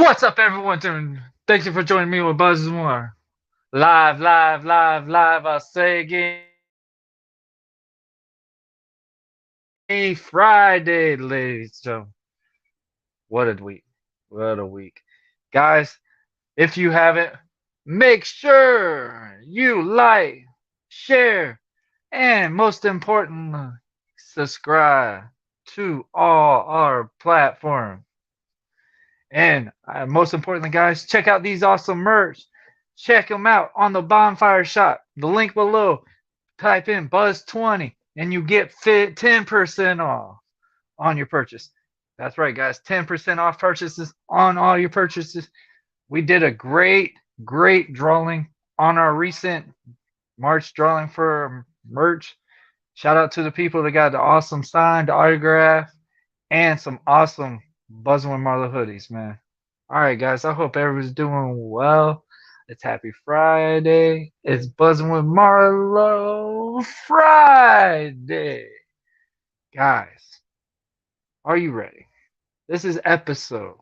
What's up, everyone? Thank you for joining me with Buzzing More. Live. I'll say again. Happy Friday, ladies and gentlemen. What a week. What a week. Guys, if you haven't, make sure you like, share, and most importantly, subscribe to all our platforms. And most importantly, guys, check out these awesome merch. Check them out on the Bonfire Shop. The link below. Type in Buzz20 and you get 10% off on your purchase. That's right, guys. 10% off purchases on all your purchases. We did a great drawing on our recent March drawing for merch. Shout out to the people that got the awesome signed autograph and some awesome Buzzing with Marlowe hoodies, man. All right, guys. I hope everyone's doing well. It's Happy Friday. It's Buzzing with Marlowe Friday. Guys, are you ready? This is episode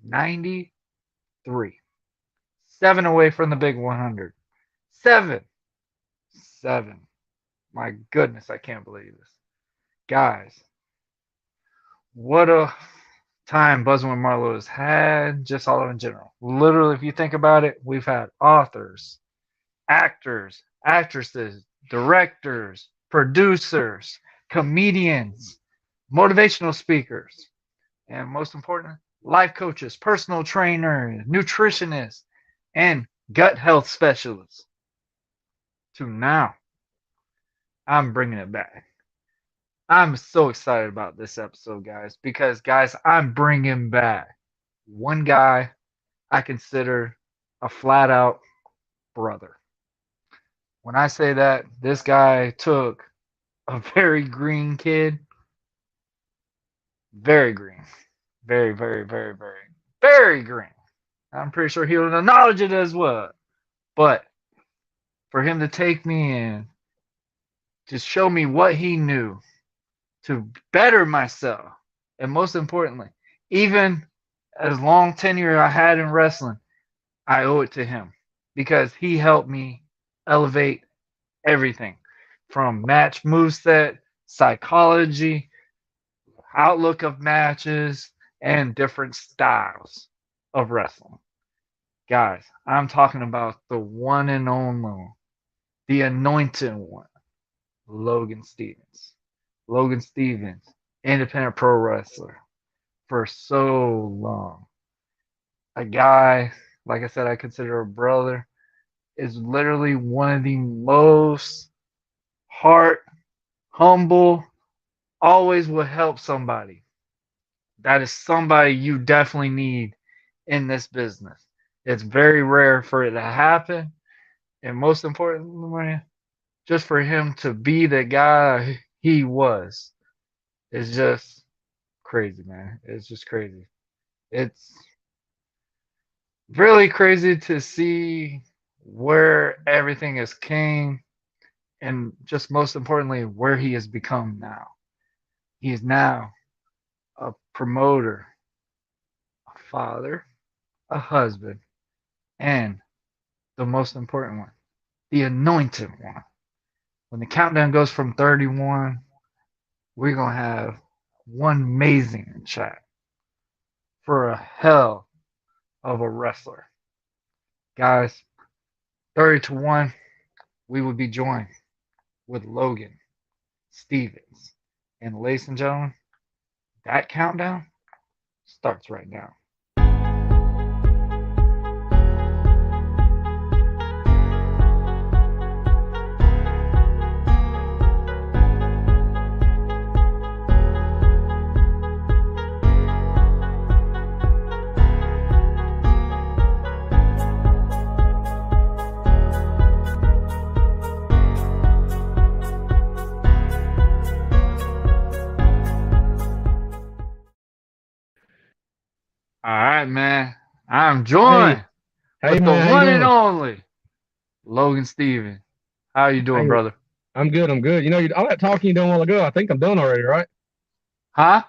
93. 7 away from the big 100. 7. My goodness, I can't believe this. Guys, what a time Buzzing with Marlowe has had, just all in general. Literally, if you think about it, we've had authors, actors, actresses, directors, producers, comedians, motivational speakers, and most important, life coaches, personal trainers, nutritionists, and gut health specialists. To now, I'm bringing it back. I'm so excited about this episode, guys, because, guys, I'm bringing back one guy I consider a flat out brother. When I say that, this guy took a very green kid, very green, very green. I'm pretty sure he would acknowledge it as well. But for him to take me in, to show me what he knew, to better myself, and most importantly, even as long tenure I had in wrestling, I owe it to him because he helped me elevate everything from match moveset, psychology, outlook of matches, and different styles of wrestling. Guys, I'm talking about the one and only, the anointed one, Logan Stevens. Logan Stevens, independent pro wrestler for so long. A guy, like I said, I consider a brother, is literally one of the most humble, always will help somebody. That is somebody you definitely need in this business. It's very rare for it to happen. And most importantly, just for him to be the guy he was is just crazy, man. It's just crazy. It's really crazy to see where everything has came and just most importantly where he has become now. He is now a promoter, a father, a husband, and the most important one, the anointed one. When the countdown goes from 31, we're going to have one amazing chat for a hell of a wrestler. Guys, 30 to 1, we would be joined with Logan Stevens. And ladies and gentlemen, that countdown starts right now. All right, man. I'm joined with the one and only Logan Stevens. How you doing, brother? I'm good. All that talking you done a while ago, I think I'm done already, right? Huh?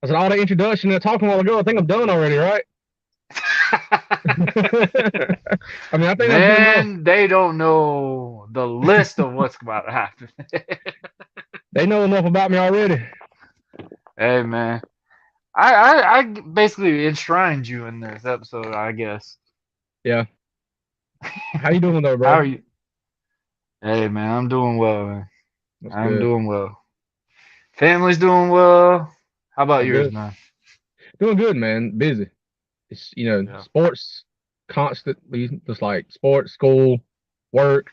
I said all that introduction and talking a while ago, I think I'm done already, right? I mean, I think that's good enough. Man, they don't know the list of what's about to happen. They know enough about me already. Hey, man. I basically enshrined you in this episode, I guess. Yeah. How you doing though, How bro? are you? Hey, man, I'm doing well, man. That's I'm good. doing well. Family's doing well. How about That's yours, good. man? Doing good, man. Busy. It's Yeah. sports constantly, just like sports, school, work.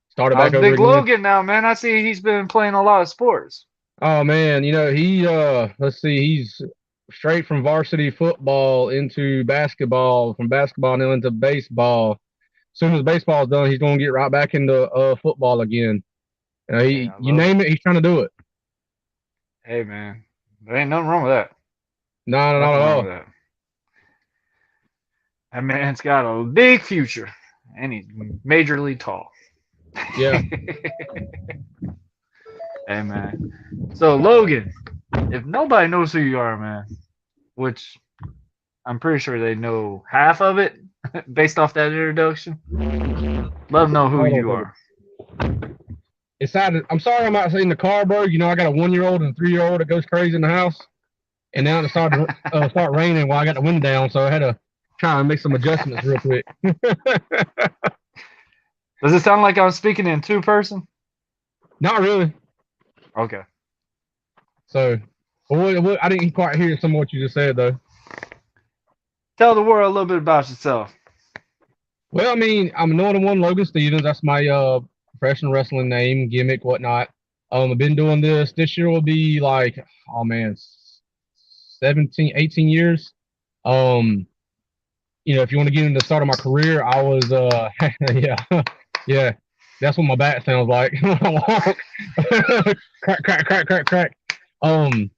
Started back How's over Big again. Logan now, man? I see he's been playing a lot of sports. Oh man, he let's see, he's straight from varsity football into basketball, from basketball now into baseball. As soon as baseball's done, he's gonna get right back into football again. Hey, I You love it. name it, he's trying to do it. Hey, man, there ain't nothing wrong with that. No, no, not Nothing at wrong all. with that. That man's got a big future, and he's majorly tall. Yeah. Hey, man. So, Logan, if nobody knows who you are, man, which I'm pretty sure they know half of it based off that introduction, let them know who Hold on a you second. are. I'm sorry I'm outside in the car, bro. I got a 1 year old and a 3 year old that goes crazy in the house. And now it started to start raining while I got the window down, so I had to try and make some adjustments real quick. Does it sound like I'm speaking in two person? Not really. Okay. So, I didn't quite hear some of what you just said though. Tell the world a little bit about yourself. Well, I mean, I'm AnointedOne Logan Stevens. That's my professional wrestling name, gimmick, whatnot. I've been doing this. This year will be like, oh man, 17, 18 years. Um, if you want to get into the start of my career, I was yeah, yeah. That's what my back sounds like when I walk. Crack, crack, crack, crack, crack. Um,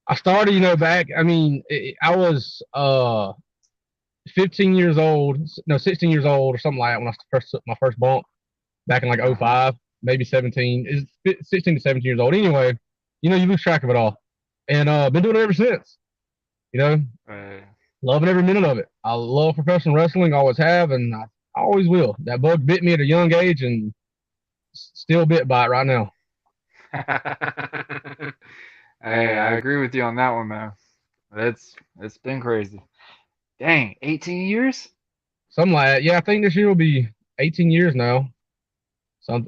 I started, back. I mean, I was 15 years old, no, 16 years old or something like that when I first took my first bump back in like Uh-huh. '05, maybe 17. Is 16 to 17 years old. Anyway, you lose track of it all, and been doing it ever since. You know, Uh, loving every minute of it. I love professional wrestling, always have, and I always will. That bug bit me at a young age, and still bit by it right now. hey, I agree with you on that one, man. It's been crazy. Dang, 18 years? Something like that. Yeah, I think this year will be 18 years now.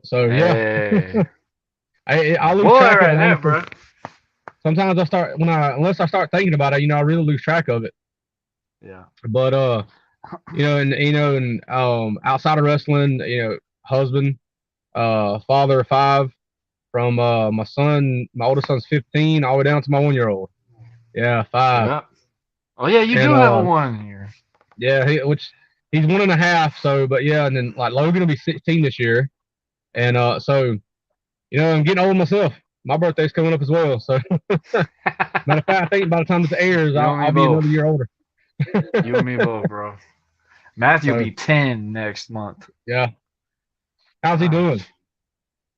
So yeah, Hey, I my lose boy track of it right there, honestly. bro. Sometimes I start unless I start thinking about it, I really lose track of it. Yeah. But outside of wrestling, husband, father of five, from my oldest son's 15 all the way down to my 1 year old. Yeah, five. Yeah. Oh yeah, you And do have a one here. yeah, which he's 1.5. So, but yeah, and then like Logan will be 16 this year, and so I'm getting old myself. My birthday's coming up as well. So, matter of fact, I think by the time this airs, You and me I'll be both. another year older. You and me both, bro. Matthew So, be 10 next month. yeah, how's he Gosh. doing?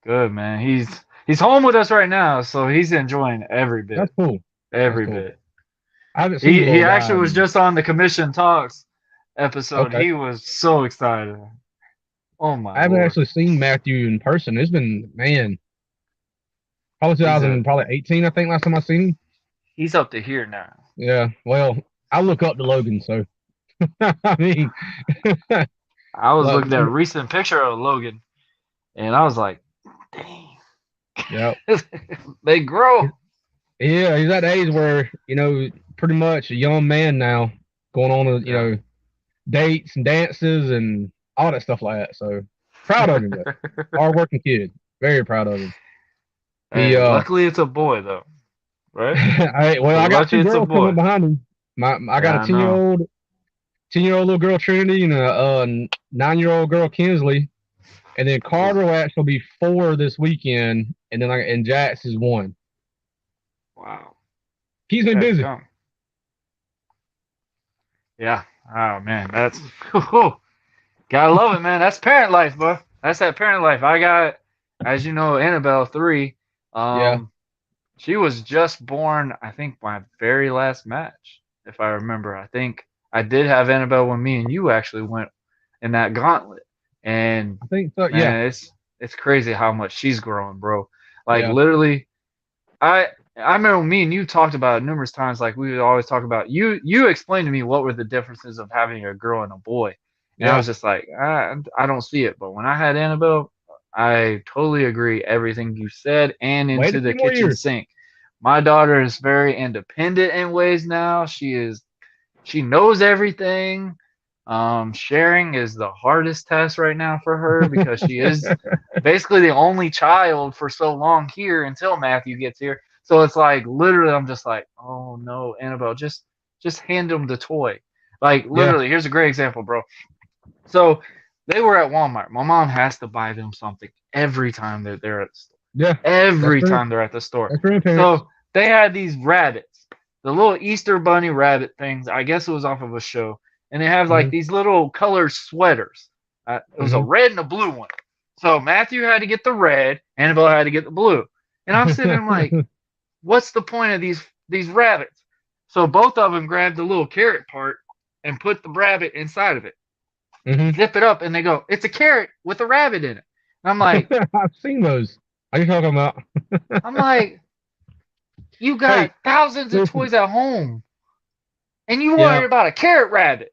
Good, man. He's home with us right now, so he's enjoying every That's bit. cool. That's Every cool. bit. I haven't seen the He little guy. actually was just on the Commission Talks episode. Okay, He was so excited. Oh my I haven't lord. actually seen Matthew in person. It's been man, probably He's a 2018. I think last time I seen him. he's up to here now. Yeah. Well, I look up to Logan, so I mean, I was like, looking at a recent picture of Logan and I was like, dang. yeah, They grow. yeah, he's at the age where pretty much a young man now, going on to Yeah. dates and dances and all that stuff like that. So proud of him, though. Hardworking kid. Very proud of him. He Hey, luckily it's a boy though, right? I We're got lucky two it's a girls coming up boy. behind him. I got Yeah, a I know. 10-year-old little girl Trinity and a 9-year-old girl Kinsley, and then Ooh, Carter will actually be 4 this weekend, and then and Jax is 1. wow. He's been That's busy. come. Yeah. Oh man, that's gotta love it, man. That's parent life, bro. That's that parent life. I got, as you know, Annabelle 3. Yeah. Um, she was just born. I think my very last match, if I remember. I think I did have Annabelle when me and you actually went in that gauntlet. And I think so. Yeah, man, it's crazy how much she's growing, bro. Like yeah, literally, I remember me and you talked about it numerous times. Like we would always talk about you explained to me what were the differences of having a girl and a boy, and I yeah. was just like I don't see it. But when I had Annabelle, I totally agree everything you said and Wait a into the few more kitchen years. sink. My daughter is very independent in ways now. She knows everything. Sharing is the hardest test right now for her because she is basically the only child for so long here until Matthew gets here. So it's like literally, I'm just like, oh no, Annabelle, just hand him the toy. Like Yeah, literally, here's a great example, bro. So they were at Walmart. My mom has to buy them something every time they're there at the store. yeah. That's Every true. time they're at the store. That's grandparents. So they had these rabbits, the little Easter bunny rabbit things. I guess it was off of a show, and they have like Hmm. these little colored sweaters. It was a Hmm. red and a blue one. So Matthew had to get the red, Annabelle had to get the blue, and I'm sitting there like, what's the point of these rabbits? So both of them grabbed the little carrot part and put the rabbit inside of it, Hmm. zip it up, and they go, it's a carrot with a rabbit in it. And I've seen those. What are you talking about? I'm like, you Hey, got thousands of listen. toys at home, and you Yeah, worried about a carrot rabbit.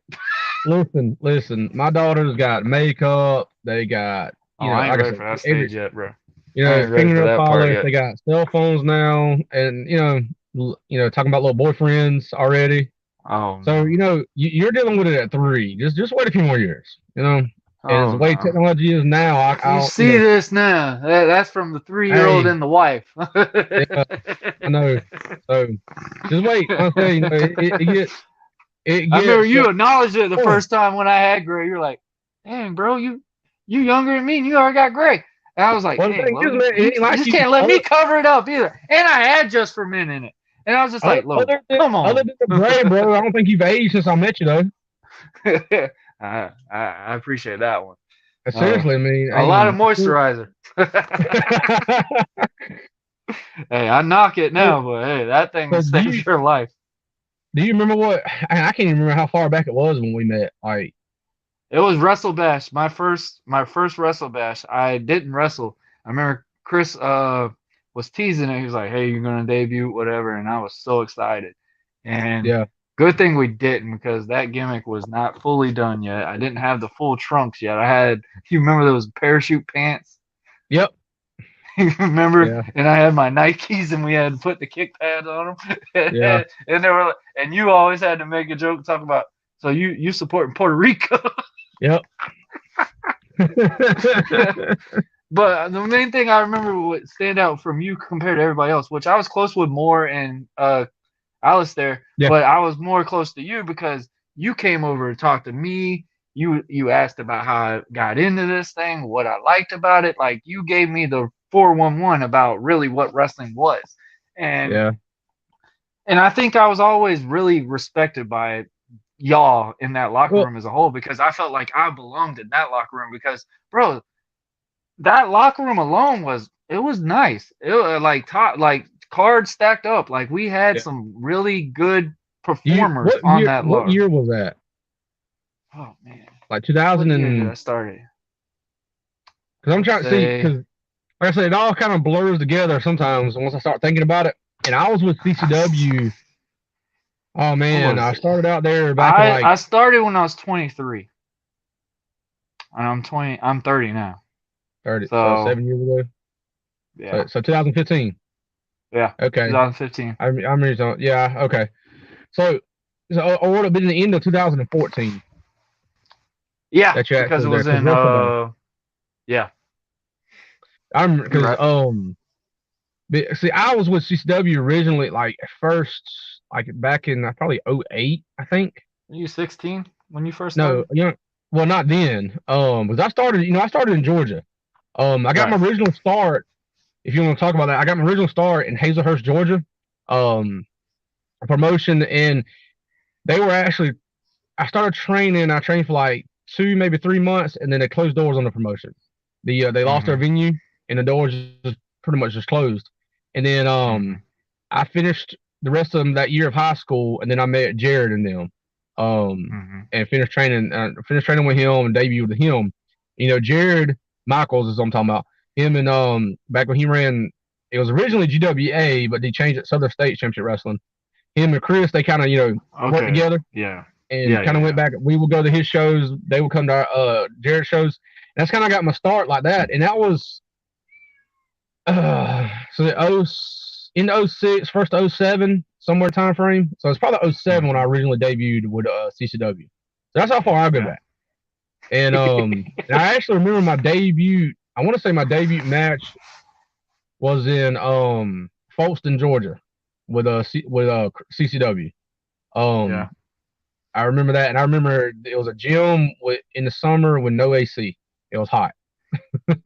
listen. My daughter's got makeup. They got, Oh, I ain't like I ready said, for that every, stage yet, bro. I ain't ready for fingernail that part polish. yet. They got cell phones now, and talking about little boyfriends already. Oh So no. you're dealing with it at 3. Just wait a few more years. And Oh the way no. technology is now, You see this now? That's from the 3-year-old hey, and the wife. yeah, I know. So just wait. Like I say, it I remember gets you acknowledged it the oh, first time when I had Gray. You're like, "Dang, bro, you younger than me, and you already got Gray." And I was like, well, the "Dang, thing is, Logan, man, it you ain't like just you. can't let me cover it up either." And I had Just for Men in it, and I was just Other, like, "Logan, other than come other on." than the gray, bro, I don't think you've aged since I met you though. I appreciate that one. Uh, Seriously, I mean, a lot of moisturizer. Hey, I knock it so, now, but hey, that thing so saves your life. do you remember what? I can't even remember how far back it was when we met. Like, It was Wrestle Bash, my first Wrestle Bash. I didn't wrestle. I remember Chris was teasing it. He was like, "Hey, you're gonna debut, whatever," and I was so excited. And yeah, good thing we didn't because that gimmick was not fully done yet. I didn't have the full trunks yet. I had, you remember those parachute pants? yep, You remember? yeah, And I had my Nikes, and we had to put the kick pads on them. yeah, And they were, and you always had to make a joke talk about. So you supporting Puerto Rico? yep. But the main thing I remember what stand out from you compared to everybody else, which I was close with more and Alice there, Yeah, but I was more close to you because you came over to talk to me. You asked about how I got into this thing, what I liked about it. Like you gave me the 411 about really what wrestling was. And yeah. and I think I was always really respected by y'all in that locker Well, room as a whole because I felt like I belonged in that locker room because bro, that locker room alone was nice. It was like top like cards stacked up. Like we had yeah. some really good You performers what on year? that What lower. year was that? Oh man, Like 2000 what year did I and start it? because I'm I'd trying to see say because like I said, it all kind of blurs together sometimes once I start thinking about it. And I was with CCW. Oh what man, was I it? started out there back in I like started when I was 23, and I'm 20. I'm 30 now. 30, so So 7 years ago. yeah, So 2015. yeah, Okay, 2015. I remember. Yeah, okay. So I would have been the end of 2014 Yeah, that you're because actually it there was because in WrestleBang. yeah, I remember you're because right. see, I was with CCW originally, like at first, like back in probably '08, I think. Were you 16 when you first No, started? well, not then. Because I started in Georgia. I got my Right. original start. If you want to talk about that, I got my original start in Hazelhurst, Georgia. Um, a promotion, and they were actually. I started training. I trained for like 2, maybe 3 months, and then they closed doors on the promotion. They lost their Mm-hmm. venue, and the doors just pretty much just closed. And then Mm-hmm. I finished the rest of them that year of high school, and then I met Jared and them. Mm-hmm. and finished training with him and debuted with him. Jared Michaels is what I'm talking about. Him and back when he ran, it was originally GWA, but they changed it Southern State Championship Wrestling. Him and Chris, they kind of worked Okay. together Yeah. and Yeah. kind Yeah. of went Yeah. back. We would go to his shows. They would come to our Jared shows. And that's kind of got my start like that. And that was so in '06, first '07, somewhere time frame. So it's probably '07 when I Mm-hmm. originally debuted with CCW. So that's how far I go Yeah. back. And I actually remember my debut. I want to say my debut match was in Folston, Georgia, with CCW. Um, Yeah. I remember that, and I remember it was a gym in the summer with no AC. It was hot.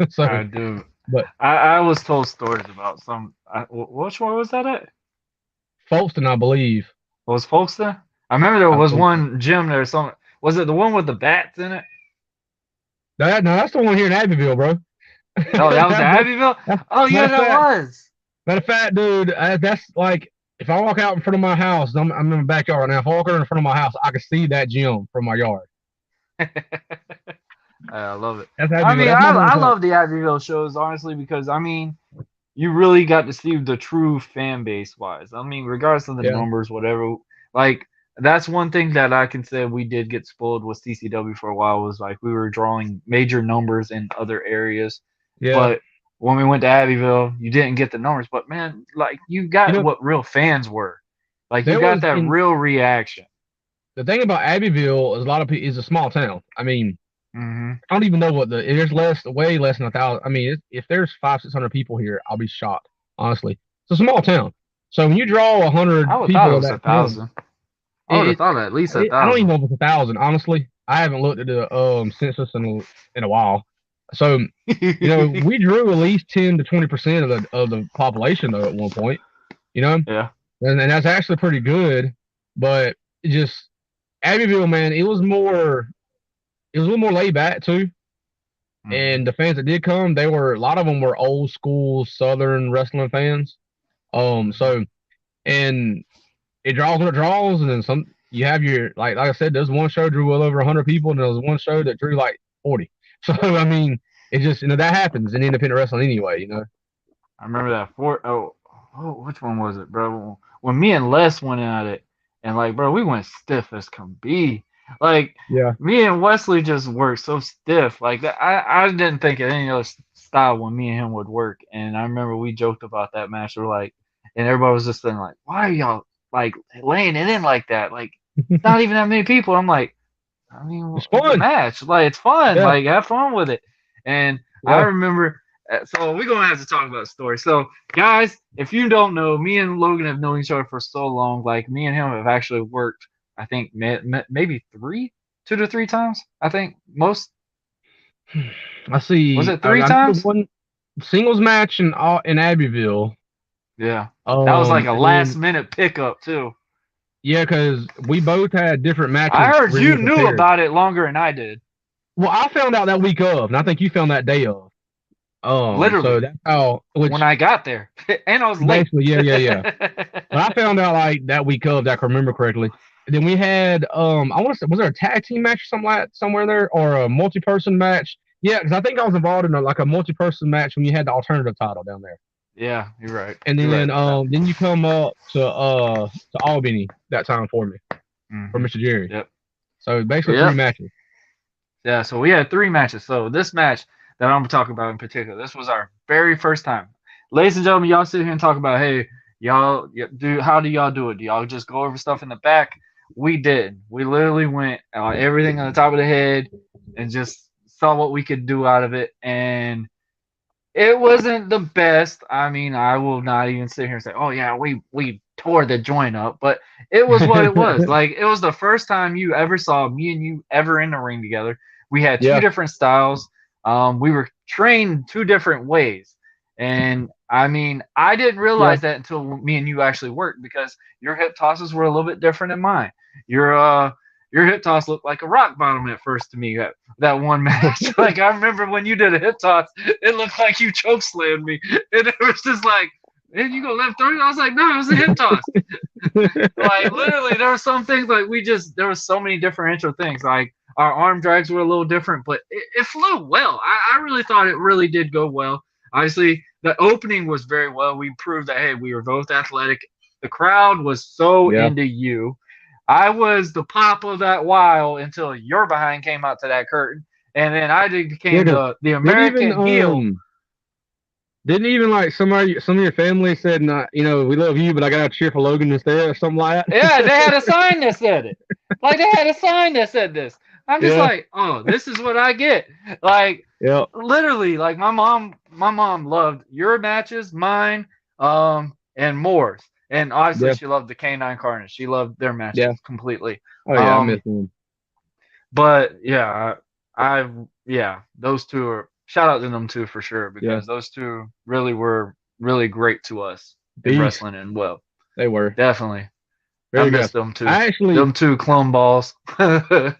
So, I do. but I was told stories about which one was that at? Folston, I believe. Was folks there? I remember there I was believe one gym there. Some was it the one with the bats in it? no, that's the one here in Abbeville, bro. Oh, that was That- Abbeville. that- Oh yeah, matter of that fact, was. matter of fact, dude, that's like if I walk out in front of my house, I'm in my backyard now. If I walk out in front of my house, I can see that gym from my yard. I love it. That's I Abbeville. mean, That's my I hometown. love the Abbeville shows honestly because I mean, you really got to see the true fan base wise. I mean, regardless of the Yeah, numbers, whatever. Like that's one thing that I can say we did get spoiled with CCW for a while was like we were drawing major numbers in other areas, yeah. but when we went to Abbeville, you didn't get the numbers. But man, like you You got know, what real fans were. Like you there got was that in real reaction. the thing about Abbeville is a lot of people is a small town. I mean, Hmm. I don't even know what there's way less than 1,000. I mean, if there's 500-600 people here, I'll be shocked. Honestly, it's a small town. So when you draw a I hundred would thought it people of was a that town, thousand. I would have it, thought at least a I don't even thousand. know if it's 1,000. Honestly, I haven't looked at the census in a while. So we drew at least 10 to 20% of the population though at one point. You know, Yeah. and that's actually pretty good. But it just Abbeville, man, it was a little more laid back too. Hmm. And the fans that did come, a lot of them were old school Southern wrestling fans. Hmm. So and it draws what it draws, and then some. You have your like I said, there's one show drew well over 100 people, and there was one show that drew like 40. So I mean, it just that happens in independent wrestling anyway. I remember that which one was it, bro? When me and Les went at it, and like, bro, we went stiff as can be. Like, Yeah, me and Wesley just worked so stiff. Like that, I didn't think of any other style when me and him would work. And I remember we joked about that match. We're like, and everybody was just saying like, why are y'all like laying it in like that? Like, it's not even that many people. I'm like, I mean, it's it's a fun. match. Like, it's fun. Yeah, Like, have fun with it. And I yeah. remember, so we're going to have to talk about a story. So, guys, if you don't know, me and Logan have known each other for so long. Like, me and him have actually worked, I think, maybe 2 to 3 times. I think most. I Was see. it I, three I know the times? one singles match in Abbeville. Yeah. That was like a And last then minute pickup, too. yeah, because we both had different I matches heard you originally knew prepared. about it longer than I did. Well, I found out that week of, and I think you found that day of. So Literally, that's how, when which I got there. And I was late. basically, yeah, yeah, yeah. But I found out like that week of, that I can remember correctly. And then we had, I want to say, was there a tag team match or something like somewhere there, or a multi-person match? Yeah, because I think I was involved in like a multi-person match when you had the alternative title down there. Yeah, you're right. And You're right about that. then you come up to Albany that time for me, for Hmm. Mr. Jerry. Yep. So basically three Yep. matches. Yeah. So we had 3 matches. So this match that I'm gonna talk about in particular, this was our very first time. Ladies and gentlemen, y'all sit here and talk about, hey, y'all do how do y'all do it? Do y'all just go over stuff in the back? We did. We literally went on everything on the top of the head and just saw what we could do out of it. And it wasn't the best. I mean, I will not even sit here and say, "Oh yeah, we tore the joint up," but it was what it was. Like it was the first time you ever saw me and you ever in the ring together. We had two Yeah, different styles. We were trained 2 different ways, and I mean, I didn't yeah, realize that until me and you actually worked because your hip tosses were a little bit different than mine. Your hip toss looked like a rock bottom at first to me. That one match, like I remember when you did a hip toss, it looked like you choke slammed me, and it was just like, man, you gonna live through it? I was like, no, it was a hip toss. Like literally, there were some things like there was so many differential things. Like our arm drags were a little different, but it flew well. I really thought it really did go well. Obviously, the opening was very well. We proved that hey, we were both athletic. The crowd was so Yeah. into you. I was the pop of that while until your behind came out to that curtain, and then Yeah, became 'cause the didn't even American heel. didn't even like some of your family said not, we love you, but I gotta cheer for Logan instead or something like that. Yeah, they had a sign that said it. Like they had a sign that said this. I'm just Yeah, like, oh, this is what I get. Like yeah, literally, like my mom loved your matches, mine, and Moore's. And obviously yeah, she loved the Canine Carnage. She loved their yeah. matches completely. Oh yeah, I miss Um, him. but yeah, yeah, those two are shout out to them two for sure Yeah, because those two really were really great to us in beast. wrestling and well, They were definitely. I very miss good. them too. I actually, Them two clone balls.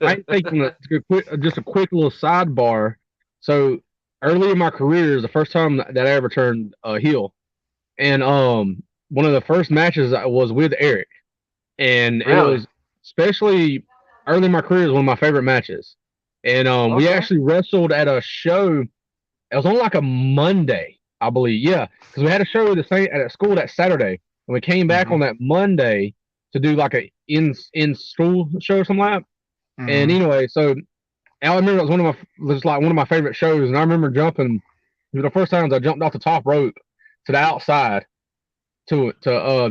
I think just a quick little sidebar. So early in my career is the first time that I ever turned heel, and one of the first matches I was with Eric, and it Really? was especially early in my career is one of my favorite matches. And we Okay. actually wrestled at a show. It was on like a Monday, I believe. Yeah, because we had a show at a school that Saturday, and we came back Mhm. on that Monday to do like a in school show or something like that. And Mhm. anyway, so I remember it was like one of my favorite shows, and I remember jumping. It was the first times I jumped off the top rope to the outside to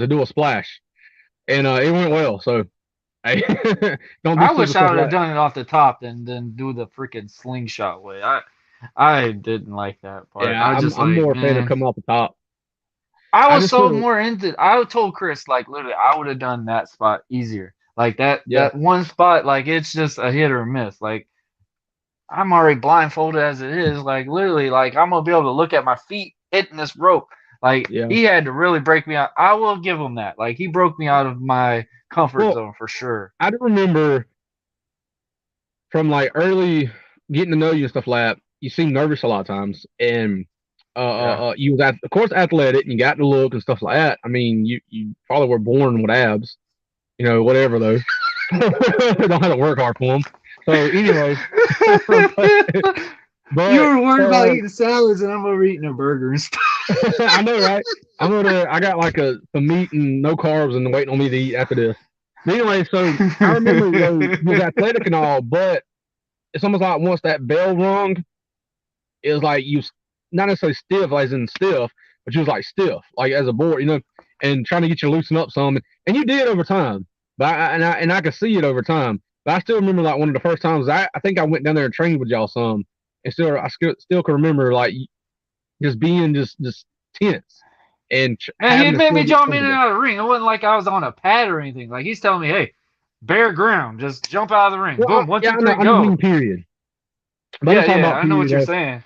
do a splash, and it went well. So hey, don't do I stupid wish I stuff would have like done it off the top and then do the freaking slingshot way. I didn't like that that. part. Yeah, I just I'm like, more a fan of man. coming off the top. I I was just so feel more into. I told Chris like literally, I would have done that spot easier. Like yeah, that one spot, like it's just a hit or miss. Like I'm already blindfolded as it is. Like literally, like I'm gonna be able to look at my feet hitting this rope. Like yeah. he had to really break me out. I will give him that. Like he broke me out of my comfort Well, zone for sure. I do remember from like early getting to know you and stuff like that. You seem nervous a lot of times, and Yeah. you was of course athletic and you got the look and stuff like that. I mean, you probably were born with abs, whatever though. Don't have to work hard for them. So anyway, but, You but were worried about eating salads, and I'm over eating a burger and stuff. I know, right? I got like some meat and no carbs and waiting on me to eat after this. But anyway, so I remember, you was athletic and all, but it's almost like once that bell rung, it was like not necessarily stiff, like as in stiff, but you was like stiff, like as a board, and trying to get you to loosen up some, and you did over time. But I could see it over time. But I still remember like one of the first times I think I went down there and trained with y'all some, and still can remember like just being just tense and Man, having he'd to make still me get jump in and comfortable. out of the ring. It wasn't like I was on a pad or anything. Like he's telling me, "Hey, bare ground, just jump out of the ring. Well, Boom, one, yeah, two, three, I just go." mean period. But I'm Yeah, talking yeah, about I know what period. you're saying.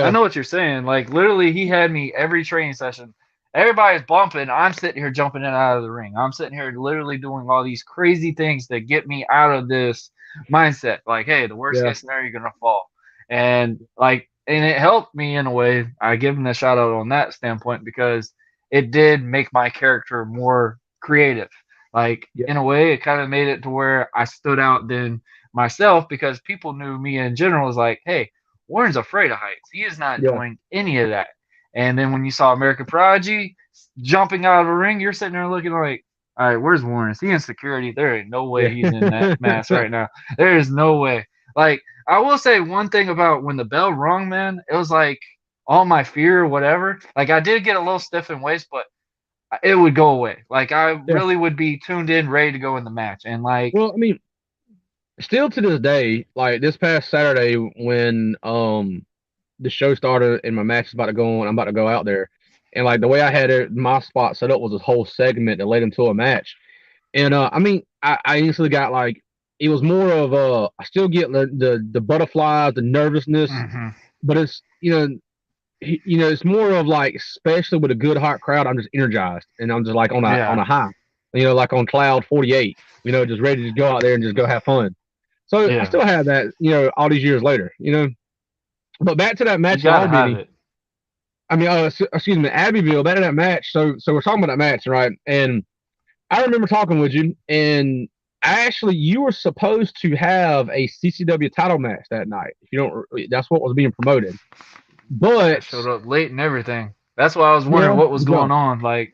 I Yeah, know what you're saying. Like literally, he had me every training session. Everybody's bumping. I'm sitting here jumping in and out of the ring. I'm sitting here literally doing all these crazy things to get me out of this mindset. Like, hey, the worst yeah, case scenario, you're gonna fall, and like, and it helped me in a way. I give him a shout out on that standpoint because it did make my character more creative. Like yeah, in a way, it kind of made it to where I stood out than myself because people knew me in general as like, hey, Warren's afraid of heights. He is not yeah, doing any of that. And then when you saw American Prodigy jumping out of a ring, you're sitting there looking like, all right, where's Warren? Is he in security? There ain't no way yeah, he's in that mask right now. There is no way. Like, I will say one thing about when the bell rung, man, it was like all my fear or whatever. Like, I did get a little stiff in waist, but it would go away. Like, I yeah. really would be tuned in, ready to go in the match. And, like, Well, I mean, still to this day, like this past Saturday when the show started and my match is about to go on, I'm about to go out there, and like the way I had my spot set up was this whole segment that led into a match, and I mean, I instantly got like it was more of I still get the butterflies, the nervousness, mm-hmm. but it's it's more of like especially with a good hot crowd, I'm just energized and I'm just like on Yeah, a high, like on cloud 48, just ready to go out there and just go have fun. So I yeah, still have that, all these years later. But back to that you match in gotta have Albany. it. I mean, excuse me, Abbeville. Back to that match. So we're talking about that match, right? And I remember talking with you, and actually, you were supposed to have a CCW title match that night. If you don't, that's what was being promoted. I But showed up late and everything. That's why I was wondering yeah, what was good going job. on. Like,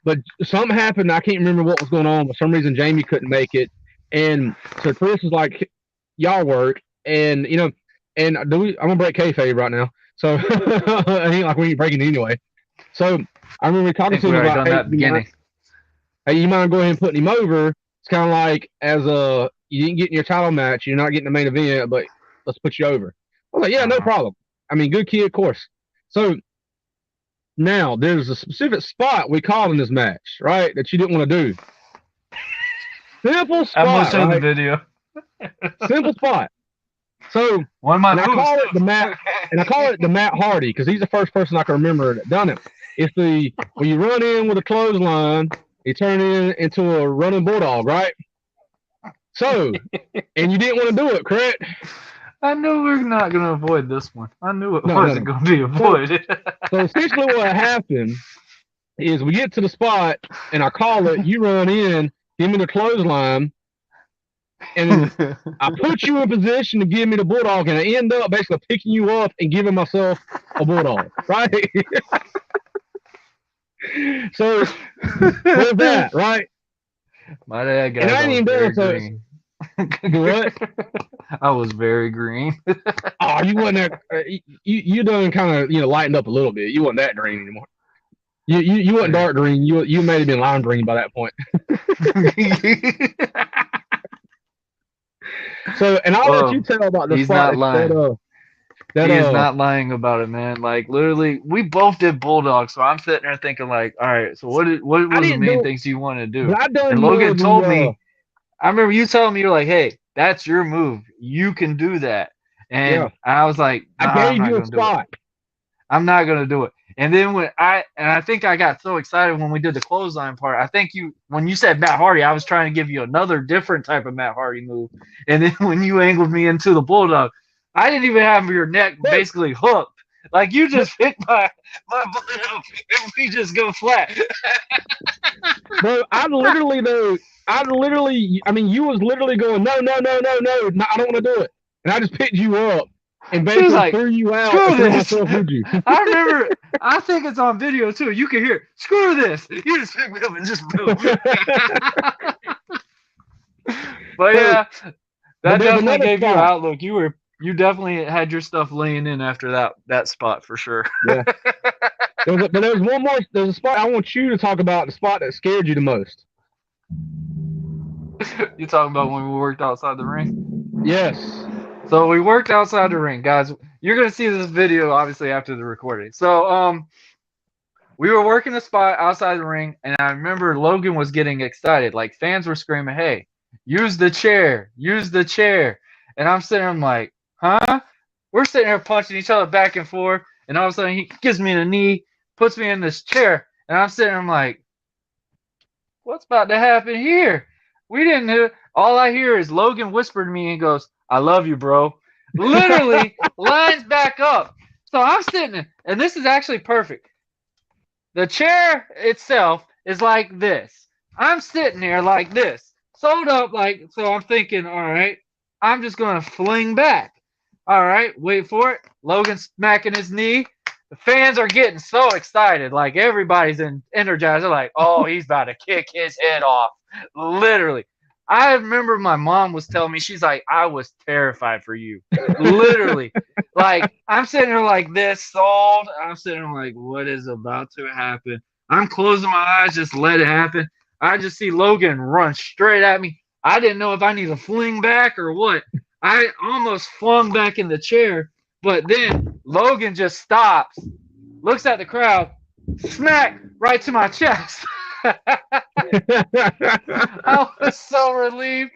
But something happened. I can't remember what was going on. For some reason, Jamie couldn't make it, and so Chris was like, "Y'all work," and and I'm gonna break kayfabe right now. So it ain't like we ain't breaking it anyway. So I remember I talking think to we him already about, done hey, that beginning. you mind go ahead and putting him over? It's kind of like as a you didn't get in your title match, you're not getting the main event, but let's put you over. I was like, yeah, no Uh-huh. problem. I mean, good kid, of course. So now there's a specific spot we called in this match, right? That you didn't want to do. Simple I'm gonna spot, show the right? video. Simple spot. So, One of my and I moves call it the too. Matt, and I call it the Matt Hardy because he's the first person I can remember that done it. It's the when you run in with a clothesline, you turn into a running bulldog, right? So, and you didn't want to do it, correct? I knew we were not gonna avoid this one. I knew it No, no, wasn't no. gonna be So, avoided. so essentially, what happened is we get to the spot, and I call it. You run in, give me the clothesline, and I put you in position to give me the bulldog, and I end up basically picking you up and giving myself a bulldog, right? So there's that, right? My dad, And guys, I I ain't was even done. very So it's green. do what? I was very green. Oh, you wasn't that. You done kind of lightened up a little bit. You wasn't that green anymore. You wasn't Yeah. dark green. You may have been lime green by that point. So, and I'll let you Well, tell about the he's spot not lying. that He is not lying about it, man. Like literally, we both did bulldog. So I'm sitting there thinking, like, all right, so what I was the didn't main do, things you want to do? but I And done more Logan of told the me. I remember you telling me you're like, hey, that's your move. You can do that. yeah. And I was like, I nah, I'm gave not you a gonna do it. spot. I'm not gonna do it. And then I think I got so excited when we did the clothesline part. I think when you said Matt Hardy, I was trying to give you another different type of Matt Hardy move. And then when you angled me into the bulldog, I didn't even have your neck But basically hooked. Like you but just hit my butt and we just go flat. bro, I mean, you was literally going, no, no, no, no, no, no, I don't want to do it, and I just picked you up and She was basically like, threw you out and screw threw this. myself with you. I remember, I think it's on video too. You can hear, screw this. You just pick me up and just boom. But So, yeah, but that there's definitely another gave you spot. outlook. You definitely had your stuff laying in after that spot for sure. Yeah, but there's one more. There's a spot I want you to talk about. The spot that scared you the most. You talking about when we worked outside the ring? Yes. So we worked outside the ring, guys. You're gonna see this video obviously after the recording. So we were working the spot outside the ring, and I remember Logan was getting excited. Like fans were screaming, "Hey, use the chair!" And I'm sitting there, I'm like, "Huh?" We're sitting there punching each other back and forth, and all of a sudden he gives me a knee, puts me in this chair, and I'm sitting there, I'm like, "What's about to happen here?" We didn't hear. All I hear is Logan whisper to me and goes, "I love you, bro." Literally lines back up. So I'm sitting there, and this is actually perfect. The chair itself is like this. I'm sitting there like this, sewed up like so. I'm thinking, all right, I'm just gonna fling back. All right, wait for it. Logan's smacking his knee. The fans are getting so excited, like everybody's energized. They're like, "Oh, he's about to kick his head off!" Literally, I remember my mom was telling me, she's like, "I was terrified for you." Literally, like I'm sitting there like this, sold. I'm sitting there like, what is about to happen? I'm closing my eyes, just let it happen. I just see Logan run straight at me. I didn't know if I need to fling back or what. I almost flung back in the chair, but then Logan just stops, looks at the crowd, smack right to my chest. I was so relieved.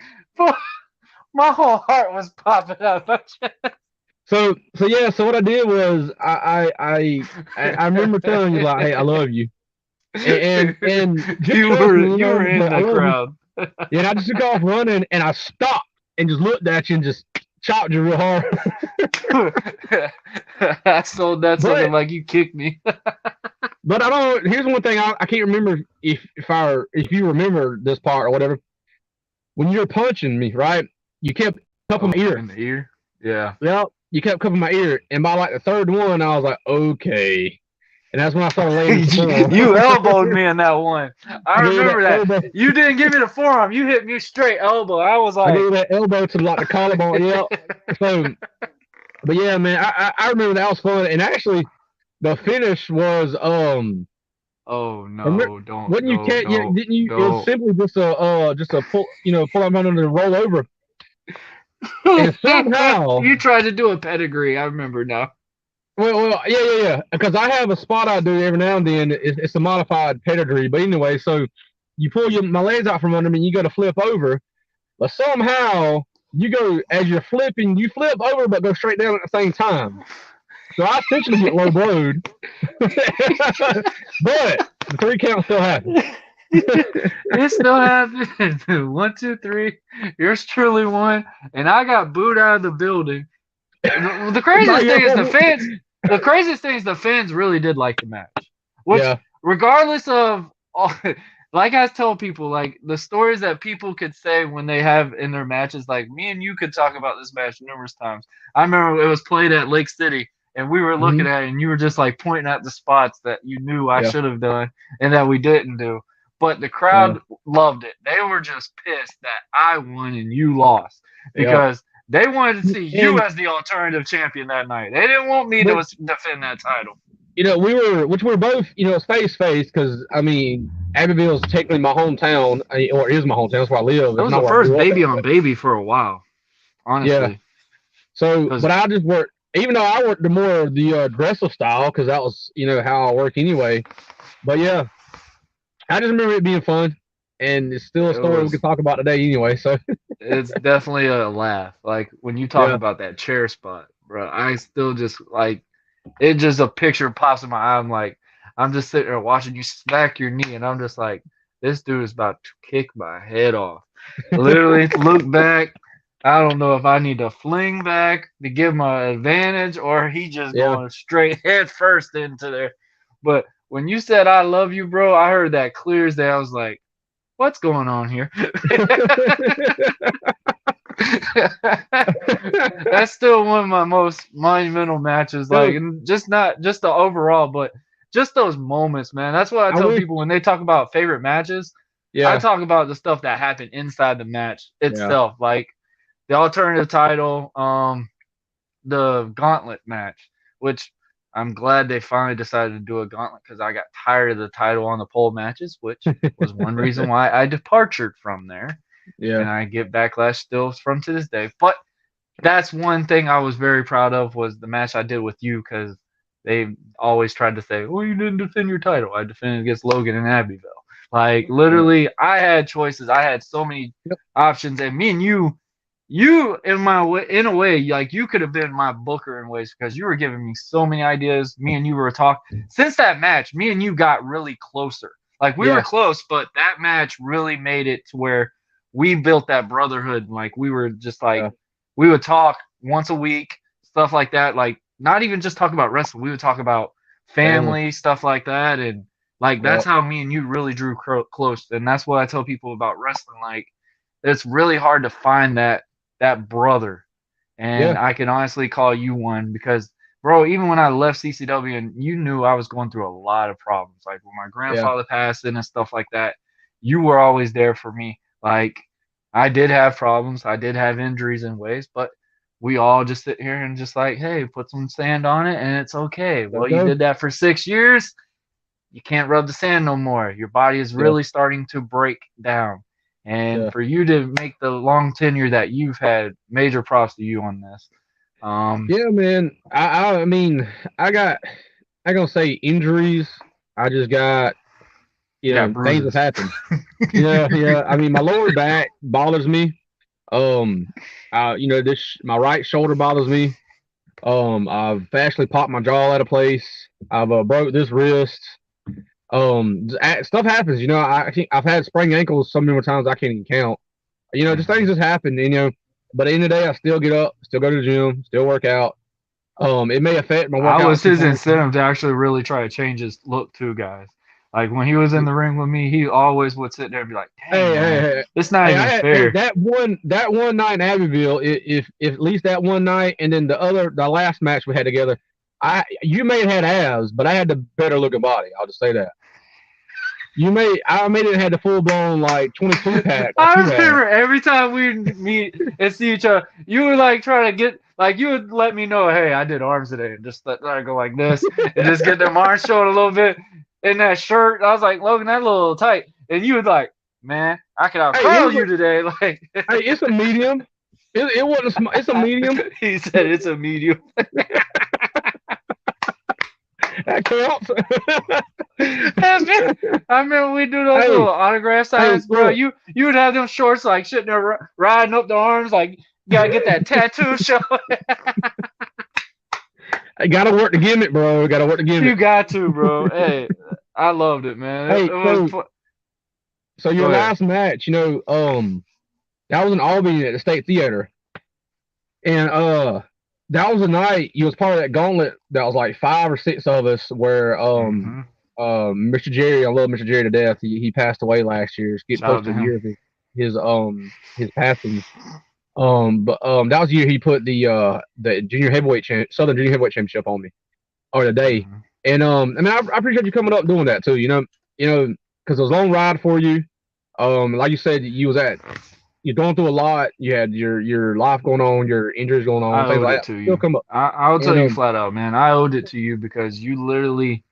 My whole heart was popping out of my chest. So yeah. So what I did was I remember telling you like, hey, I love you, and just you trust were me, you were in like, I the love you. crowd. Yeah, and I just took off running and I stopped and just looked at you and just chopped you real hard. I sold that something But like you kicked me. But I don't. Here's one thing I can't remember if you remember this part or whatever. When you're punching me, right? You kept cupping my Oh, ear. in the ear? Yeah. Yep. You kept cupping my ear, and by like the third one, I was like, okay. And that's when I started laying into form. You elbowed me in that one. I I gave that remember that. elbow. You didn't give me the forearm. You hit me straight elbow. I was I like, gave that elbow to like the collarbone. Yep. So, but yeah, man, I remember that was fun. And actually, the finish was oh remember, no, don't, wasn't you don't, can't yeah, don't, didn't you? It was don't. simply just a pull pull out under the roll over, and somehow You tried to do a pedigree. I remember now. yeah. Because I have a spot I do every now and then. It's a modified pedigree, but anyway, so you pull my legs out from under me, and you got to flip over, but somehow you go as you're flipping, you flip over, but go straight down at the same time. So I essentially get low blowed, but the three count still happens. It still happens. One, two, three. Yours truly won, and I got booed out of the building. The By craziest your thing is the fault. fans. The craziest thing is the fans really did like the match, which, Yeah, regardless of all, like I tell people, like the stories that people could say when they have in their matches, like me and you could talk about this match numerous times. I remember it was played at Lake City, and we were looking hmm at it, and you were just like pointing at the spots that you knew I yeah, should have done and that we didn't do. But the yeah, crowd loved it. They were just pissed that I won and you lost yeah. because they wanted to see you And as the alternative champion that night. They didn't want me to which defend that title. which we're both it's face because I mean Abbeville's technically my hometown or is my hometown. That's where I live. That It's was not the where I first grew up baby at. on But baby for a while, yeah. honestly. So, Because but I just work even though I worked the more the aggressive style because that was how I work anyway. But yeah, I just remember it being fun, and it's still a it story we was, could talk about today anyway. So it's definitely a laugh. Like when you talk yeah, about that chair spot, bro, I still just like it. Just a picture pops in my eye. I'm just sitting there watching you smack your knee, and I'm just like, this dude is about to kick my head off. Literally, look back. I don't know if I need to fling back to give my advantage or he just yeah. going straight head first into there. But when you said I love you, bro, I heard that clear as day. I was like, what's going on here? That's still one of my most monumental matches. Like, Dude, and just not just the overall, but just those moments, man. That's what I I tell wish. people when they talk about favorite matches. I Yeah, talk about the stuff that happened inside the match yeah, itself, like the alternative title, the gauntlet match, which I'm glad they finally decided to do a gauntlet because I got tired of the title on the pole matches, which was one reason why I departed from there, yeah. and I get backlash still from to this day. But that's one thing I was very proud of was the match I did with you because they always tried to say, "Oh, you didn't defend your title." I defended against Logan and Abbeville. Like Yeah. literally, I had choices. I had so many Yep. options, and me and you in my way, in a way, like you could have been my booker in ways because you were giving me so many ideas. Me and you were talking since that match. Me and you got really closer. Like we were Yeah, close, but that match really made it to where we built that brotherhood. Like we were just like yeah, we would talk once a week, stuff like that. Like not even just talk about wrestling. We would talk about family. family stuff like that, and like that's Yeah, how me and you really drew close. And that's what I tell people about wrestling. Like it's really hard to find that brother, and yeah, I can honestly call you one because. Bro, even when I left CCW and you knew I was going through a lot of problems, like when my yeah. grandfather passed and stuff like that, you were always there for me. Like I did have problems. I did have injuries in ways, but we all just sit here and just like, hey, put some sand on it and it's okay. Let's Well, you go. did that for 6 years. You can't rub the sand no more. Your body is Yeah, really starting to break down. And yeah, for you to make the long tenure that you've had, major props to you on this. Um, yeah, man. I mean, I got. I gonna say injuries. I just got. you got Things have bruises. happened. Yeah, yeah. I mean, my lower back bothers me. Um, this my right shoulder bothers me. I've actually popped my jaw out of place. I've broke this wrist. Stuff happens. I think I've had sprained ankles so many more times I can't even count. Just things Mhm. just happen. But at the end of the day, I still get up, still go to the gym, still work out. It may affect my I workout was his performance. incentive to actually really try to change his look too, guys. Like when he was in the ring with me, he always would sit there and be like, "Dang Hey, hey, man, hey, it's not hey! even Hey, fair." that one night in Abbeville, if at least that one night, and then the last match we had together, you may have had abs, but I had the better looking body. I'll just say that. I may have had the full blown like 22 pack like I you had. remember every time we meet and see each other, you would like try to get like you would let me know, hey, I did arms today, and just let I go like this, and just get them arms showing a little bit in that shirt. I was like, Logan, that a little tight, and you would like, man, I can out Hey, it curl was you today, like. hey, it's a medium. It wasn't it's a medium. He said it's a medium. That counts. I remember we do those hey, little autograph hey, signs, bro. look. You would have them shorts like sitting there riding up the arms, like you gotta get that tattoo show. I gotta work the gimmick, bro. Gotta work the You gimmick. got to, bro. Hey, I loved it, man. It Hey, was. so your Go ahead. last match, that was in Albany at the State Theater, and that was the night you was part of that gauntlet. That was like 5 or 6 of us, where Mm-hmm. Mr. Jerry, I love Mr. Jerry to death. He passed away last year. It's getting Shout close out to to a him. year of his passing. But that was the year he put the junior heavyweight Southern junior heavyweight championship on me, or the day. Mm-hmm. And I mean, I appreciate you coming up doing that too. Because it was a long ride for you. Like you said, you're going through a lot. You had your life going on, your injuries going on, I things owed like it that. to Still you. come up. I'll tell And you flat out, man. I owed it to you because you literally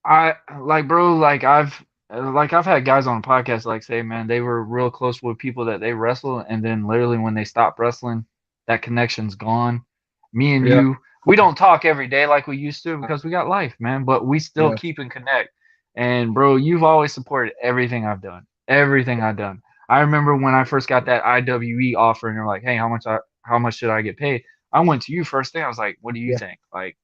I like, bro. I've had guys on the podcast like say, man, they were real close with people that they wrestle, and then literally when they stop wrestling, that connection's gone. Me and yeah, you, we don't talk every day like we used to because we got life, man. But we still yeah, keep in connect. And bro, you've always supported everything I've done. Everything I've done. I remember when I first got that IWE offer, and you're like, hey, how much should I get paid? I went to you first thing. I was like, what do you yeah, think? Like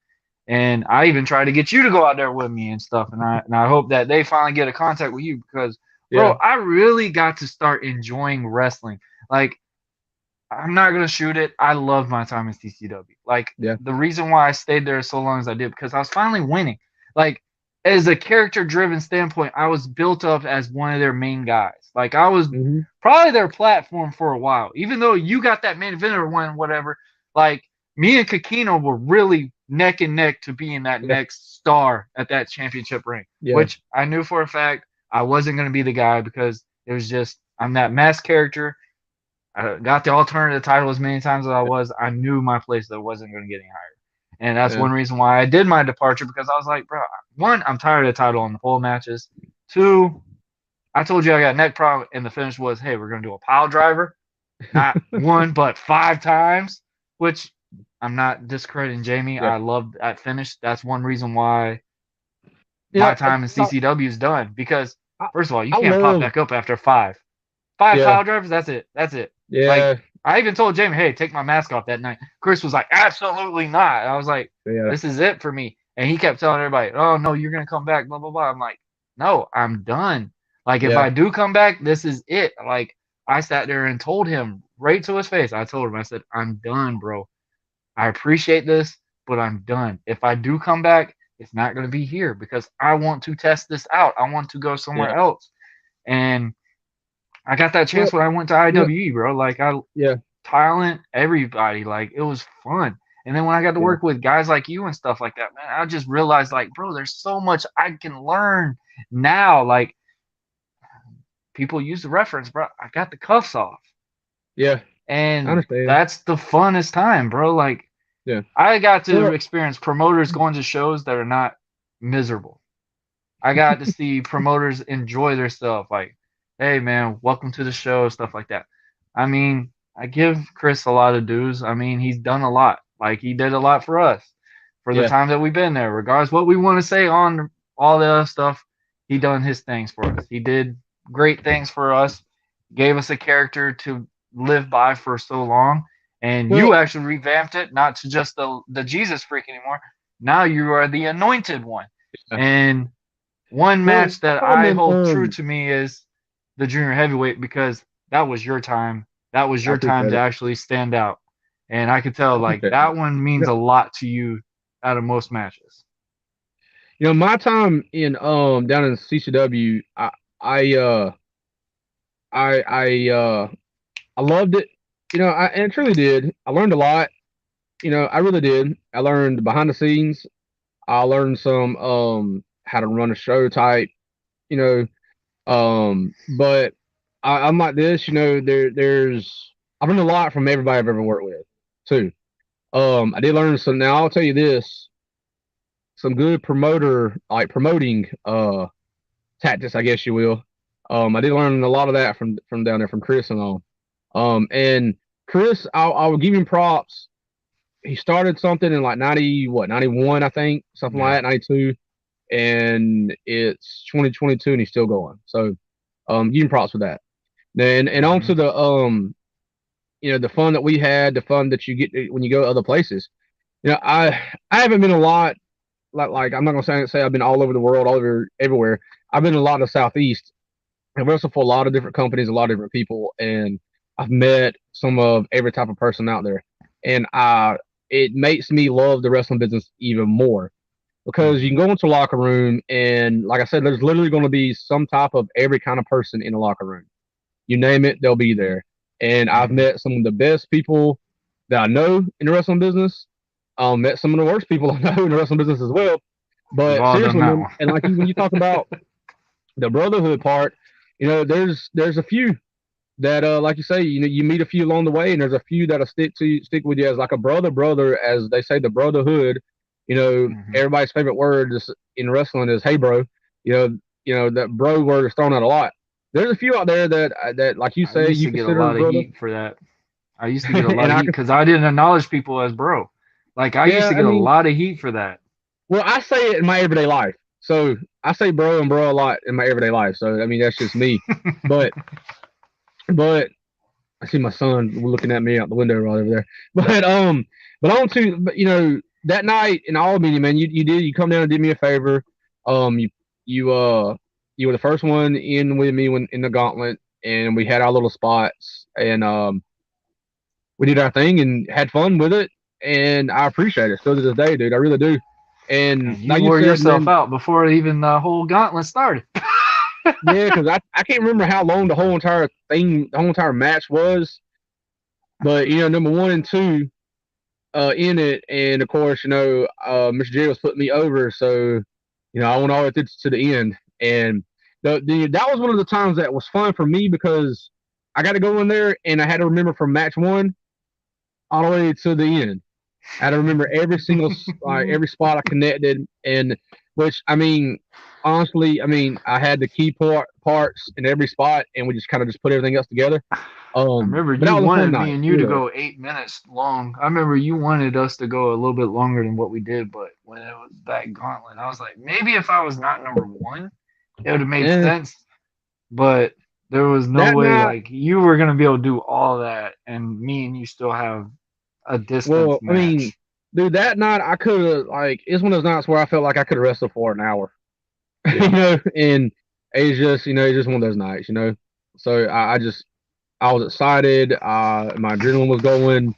and I even tried to get you to go out there with me and stuff. And I hope that they finally get a contact with you because, bro, yeah. I really got to start enjoying wrestling. Like, I'm not gonna shoot it. I love my time in CCW. Like Yeah. the reason why I stayed there so long as I did because I was finally winning. Like as a character driven standpoint, I was built up as one of their main guys. Like I was Mm-hmm. probably their platform for a while. Even though you got that main eventer one, whatever. Like me and Kakino were really neck and neck to being that Yeah. next star at that championship ring, Yeah. which I knew for a fact I wasn't gonna be the guy because it was just I'm that mask character. I got the alternative title as many times as I was. I knew my place that wasn't going to get any higher. And that's Yeah. one reason why I did my departure because I was like, bro, one, I'm tired of the title on the pole matches. Two, I told you I got a neck problem, and the finish was, hey, we're going to do a pile driver, not one, but 5 times, which I'm not discrediting Jamie. Yeah. I love that finish. That's one reason why my Yeah. time in CCW is done because, I, first of all, you I can't pop love. back up after five Yeah. pile drivers. That's it. That's it. Like Yeah. I even told Jamie, hey, take my mask off that night. Chris was like, absolutely not. I was like, Yeah. this is it for me. And he kept telling everybody, oh no, you're gonna come back, blah blah blah. I'm like, no, I'm done. Like if Yeah. I do come back, this is it. Like I sat there and told him right to his face. I told him, I said, I'm done, bro. I appreciate this, but I'm done. If I do come back, it's not gonna be here because I want to test this out. I want to go somewhere Yeah. else. And I got that Well, chance when I went to you know, IWE, bro. Like I yeah. talent, everybody. Like it was fun. And then when I got to Yeah. work with guys like you and stuff like that, man, I just realized like, bro, there's so much I can learn now. Like people use the reference, bro. I got the cuffs off. Yeah. I And understand. that's the funnest time, bro. Like Yeah. I got to Well. experience promoters going to shows that are not miserable. I got to see promoters enjoy their stuff. Like, hey man, welcome to the show, stuff like that. I mean, I give Chris a lot of dues. I mean, he's done a lot. Like he did a lot for us for the Yeah. time that we've been there. Regardless what we want to say on all the other stuff, he done his things for us. He did great things for us. Gave us a character to live by for so long. And you Well. actually revamped it, not to just the Jesus freak anymore. Now you are the anointed one. Yeah. And one Well. match that I Common. hold true to me is the junior heavyweight because that was your time. That was I your time appreciate to it. actually stand out. and I could tell I like appreciate that. that one means a lot to you out of most matches. My time in down in CCW, I uh I I uh I loved it. I truly did. I learned a lot. I really did. I learned behind the scenes. I learned some how to run a show type. You but I'm like this. There's I've learned a lot from everybody I've ever worked with too. I did learn some. Now I'll tell you this: some good promoting tactics, I guess you will. I did learn a lot of that from down there from Chris and all. And Chris, I will give him props. He started something in like 91, I think, something like Yeah. that, 92, and it's 2022 and he's still going. So, give him props for that. And on Hmm. to the fun that we had, the fun that you get when you go to other places. I haven't been a lot like I'm not gonna say I've been all over the world, all over everywhere. I've been a lot of the Southeast. I've wrestled for a lot of different companies, a lot of different people, and I've met some of every type of person out there. And it makes me love the wrestling business even more because you Hmm. can go into a locker room and, like I said, there's literally going to be some type of every kind of person in the locker room. You name it, they'll be there. And I've Hmm. met some of the best people that I know in the wrestling business. Met some of the worst people I know in the wrestling business as well. We've But all done seriously, that man, one. and like when you talk about the brotherhood part, there's a few that like you say, you meet a few along the way, and there's a few that'll stick with you as like a brother, as they say, the brotherhood. Hmm. Everybody's favorite word in wrestling is "Hey, bro." You know, that bro word is thrown out a lot. There's a few out there that like you I say, used you to get a consider a lot of brother, heat for that. I used to get a lot and of I heat can, because I didn't acknowledge people as bro. Like I used yeah, to I get a mean, lot of heat for that. well, I say it in my everyday life. So I say bro and bro a lot in my everyday life. So I mean, that's just me. But but I see my son looking at me out the window right over there. But on to that night in Albany, man, you come down and did me a favor. You you you were the first one in with me when in the gauntlet, and we had our little spots, and we did our thing and had fun with it, and I appreciate it still to this day, dude. I really do. And And you like you wore said, yourself man, out before even the whole gauntlet started. yeah, because I can't remember how long the whole entire match was, but number one and two in it, and of course, Mr. J was putting me over, so I went all the way to the end, and that was one of the times that was fun for me because I got to go in there and I had to remember from match one all the way to the end. I had to remember every single every spot I connected, and which I mean, honestly, I mean I had the key parts in every spot, and we just kind of just put everything else together. I remember But you that was a fun wanted me night, and you to really. go 8 minutes long. I remember you wanted us to go a little bit longer than what we did, but when it was that gauntlet, I was like, maybe if I was not number one, it would have made Yeah, sense. But there was no that way night. like you were gonna be able to do all that, and me and you still have a distance Well, I mean, match. dude, that night I could have it's one of those nights where I felt like I could have wrestled for an hour, Yeah. and it's just one of those nights. So I was excited. My adrenaline was going.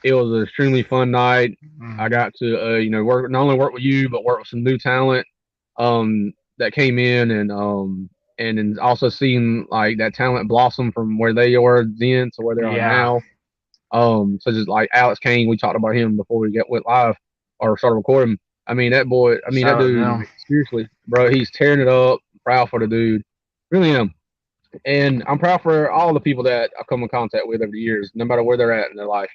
It was an extremely fun night. I Hmm. got to work not only work with you but work with some new talent that came in, and then also seeing like that talent blossom from where they were then to where they are Yeah. now. Such as like Alex Kane, we talked about him before we went live or started recording. I mean, that boy, I mean, that Shout out to dude, them. seriously, bro, he's tearing it up. Proud for the dude. Really am. And I'm proud for all the people that I've come in contact with over the years, no matter where they're at in their life,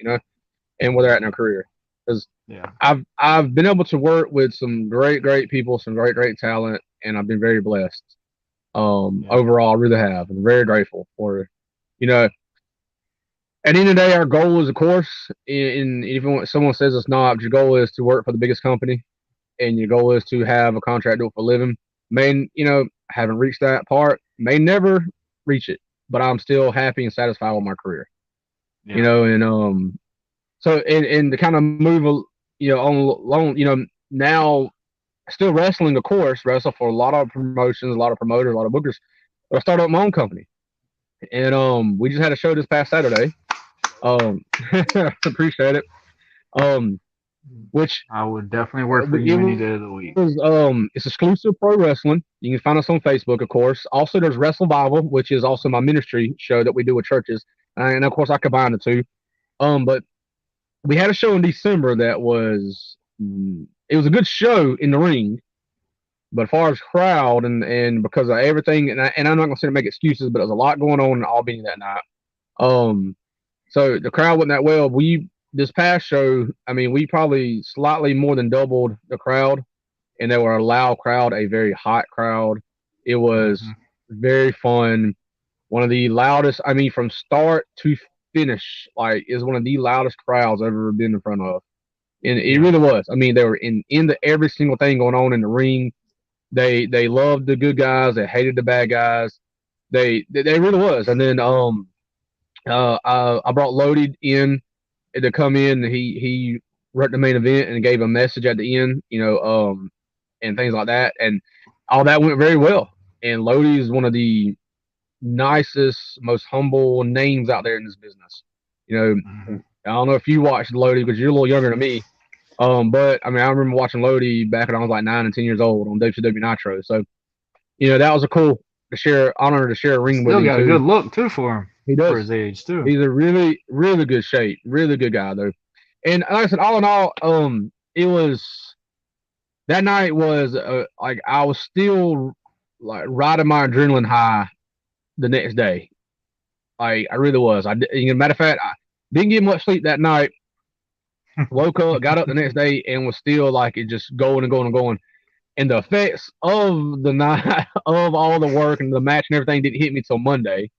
and where they're at in their career. Because Yeah. I've been able to work with some great people, some great talent, and I've been very blessed. Yeah. Overall, I really have. I'm very grateful for, you know, at the end of the day, our goal is, of course, in even when someone says it's not, your goal is to work for the biggest company, and your goal is to have a contract, do it for a living. May haven't reached that part. May never reach it, but I'm still happy and satisfied with my career. Yeah. And so and to kind of move, on along, now still wrestling, of course, wrestle for a lot of promotions, a lot of promoters, a lot of bookers. But I started up my own company, and we just had a show this past Saturday, Um, appreciate it. Um, which I would definitely work for it you any was day of the week. it's exclusive pro wrestling. You can find us on Facebook, of course. Also, there's Wrestle Bible, which is also my ministry show that we do with churches, and of course, I combine the two. But we had a show in December that was it was a good show in the ring, but as far as crowd and because of everything, and I'm not gonna say to make excuses, but there's a lot going on in Albany that night. Um, so the crowd wasn't that well. We this past show, I mean, we probably slightly more than doubled the crowd, and they were a loud crowd, a very hot crowd. It was Hmm. very fun. One of the loudest, I mean, from start to finish, like is one of the loudest crowds I've ever been in front of. And it Yeah. really was. I mean, they were into every single thing going on in the ring. They loved the good guys. They hated the bad guys. They really was. And then I brought Loaded in to come in. He wrote the main event and gave a message at the end, and things like that. And all that went very well. And Lodi is one of the nicest, most humble names out there in this business. You Hmm. I don't know if you watched Lodi because you're a little younger than me. But I mean, I remember watching Lodi back when I was like 9 and 10 years old on WCW Nitro. So that was a cool honor to share a ring with Still him got a too. good look too for him He for does. his age too. He's a really, really good shape, really good guy though. And like I said, all in all, it was that night was like I was still like riding my adrenaline high the next day. I really was. Matter of fact, I didn't get much sleep that night. Woke up, got up the next day, and was still like it just going and going and going. And the effects of the night of all the work and the match and everything didn't hit me till Monday.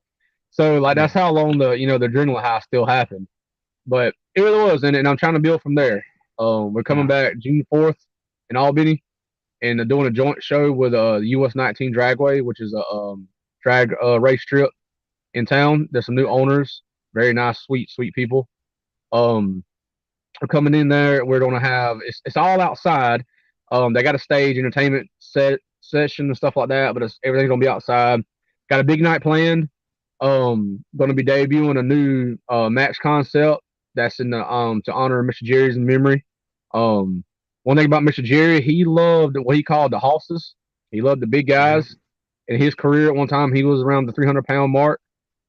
So like that's Yeah. how long the adrenaline high still happened. But it really was, and I'm trying to build from there. We're coming Yeah. back June 4th in Albany, and doing a joint show with US 19 Dragway, which is a drag race strip in town. There's some new owners, very nice, sweet, sweet people. Um, we're coming in there. We're gonna have it's all outside. They got a stage, entertainment session and stuff like that, but everything's gonna be outside. Got a big night planned. Gonna be debuting a new match concept that's in the to honor Mr. Jerry's memory. Um, one thing about Mr. Jerry, he loved what he called the hosses. He loved the big Yep. guys. In his career, at one time, he was around the 300-pound mark.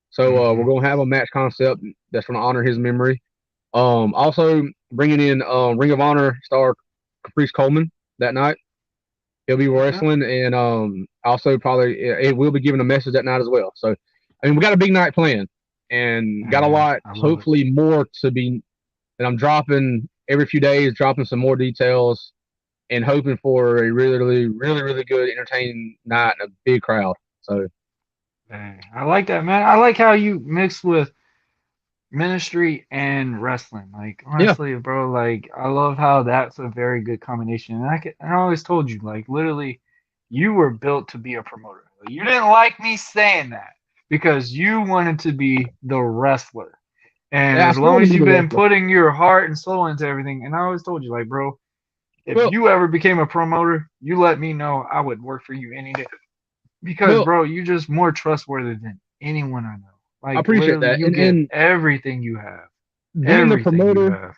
So we're Hmm. gonna have a match concept that's gonna honor his memory. Also bringing in Ring of Honor star Caprice Coleman that night. He'll be Okay. wrestling, and also probably it will be giving a message that night as well. So, I mean, we got a big night planned, and got a Yeah. lot. I love it. Hopefully, more to be. And I'm dropping every few days, dropping some more details, and hoping for a really, really, really, really good, entertaining night and a big crowd. So, Dang. I like that, man. I like how you mix with ministry and wrestling. Like yeah, honestly, bro, like I love how that's a very good combination. And I always told you, like literally, you were built to be a promoter. You didn't like me saying that because you wanted to be the wrestler. And yeah, I as still long want to as be you've the been wrestler. putting your heart and soul into everything, and I always told you, like, bro, if Well, you ever became a promoter, you let me know. I would work for you any day. Because, well, bro, you just more trustworthy than anyone I know. I Like, appreciate literally, that, you and give and everything you have. being the Everything you promoter have.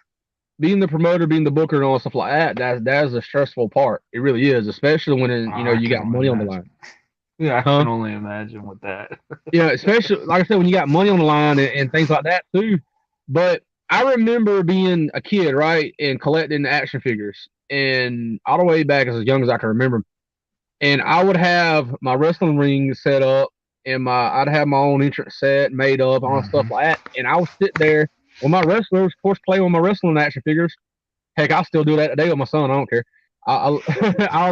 being the promoter, being the booker, and all stuff like that, that's a stressful part. It really is, especially when Oh, I you can got only money on the line, imagine. Yeah, I huh? can only imagine with that. Yeah, especially like I said, when you got money on the line and things like that too. But I remember being a kid, right, and collecting action figures, and all the way back as young as I can remember. And I would have my wrestling ring set up, and I'd have my own entrance set made up, all stuff Hmm. like that, and I would sit there with my wrestlers, of course, play with my wrestling action figures. Heck, I'll still do that today with my son. I don't care. I'll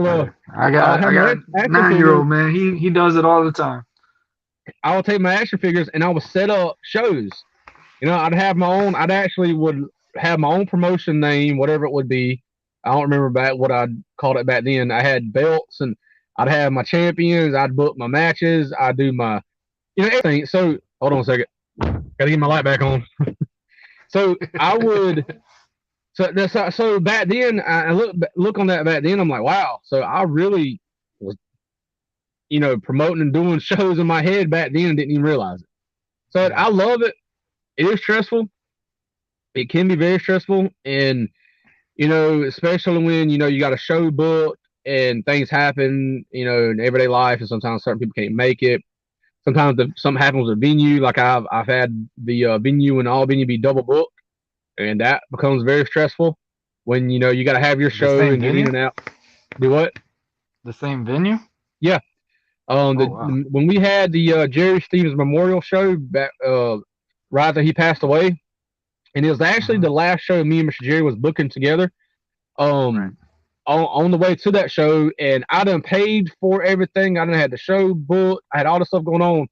Hey, I I'll got have I my got action 9 year figures. old man. He does it all the time. I'll take my action figures and I would set up shows. I'd have my own. I'd actually would have my own promotion name, whatever it would be. I don't remember back what I'd called it back then. I had belts and I'd have my champions. I'd book my matches. I'd do my everything. So hold on a second. Got to get my light back on. So I would. So back then, I look on that back then. I'm like, wow. So I really was, promoting and doing shows in my head back then and didn't even realize it. So Yeah. I love it. It is stressful. it can be very stressful, and especially when you got a show booked and things happen, in everyday life, and sometimes certain people can't make it. Sometimes something happens with a venue, like I've had the venue and all venue be double booked, and that becomes very stressful when you got to have your The show same and get in venue? and out. Do what? The same venue? Yeah. Oh wow. When we had the Jerry Stevens Memorial Show back right after he passed away, and it was actually Uh-huh. the last show me and Mr. Jerry was booking together. Right. Um, on the way to that show, and I done paid for everything. I done had the show booked. I had all the stuff going on.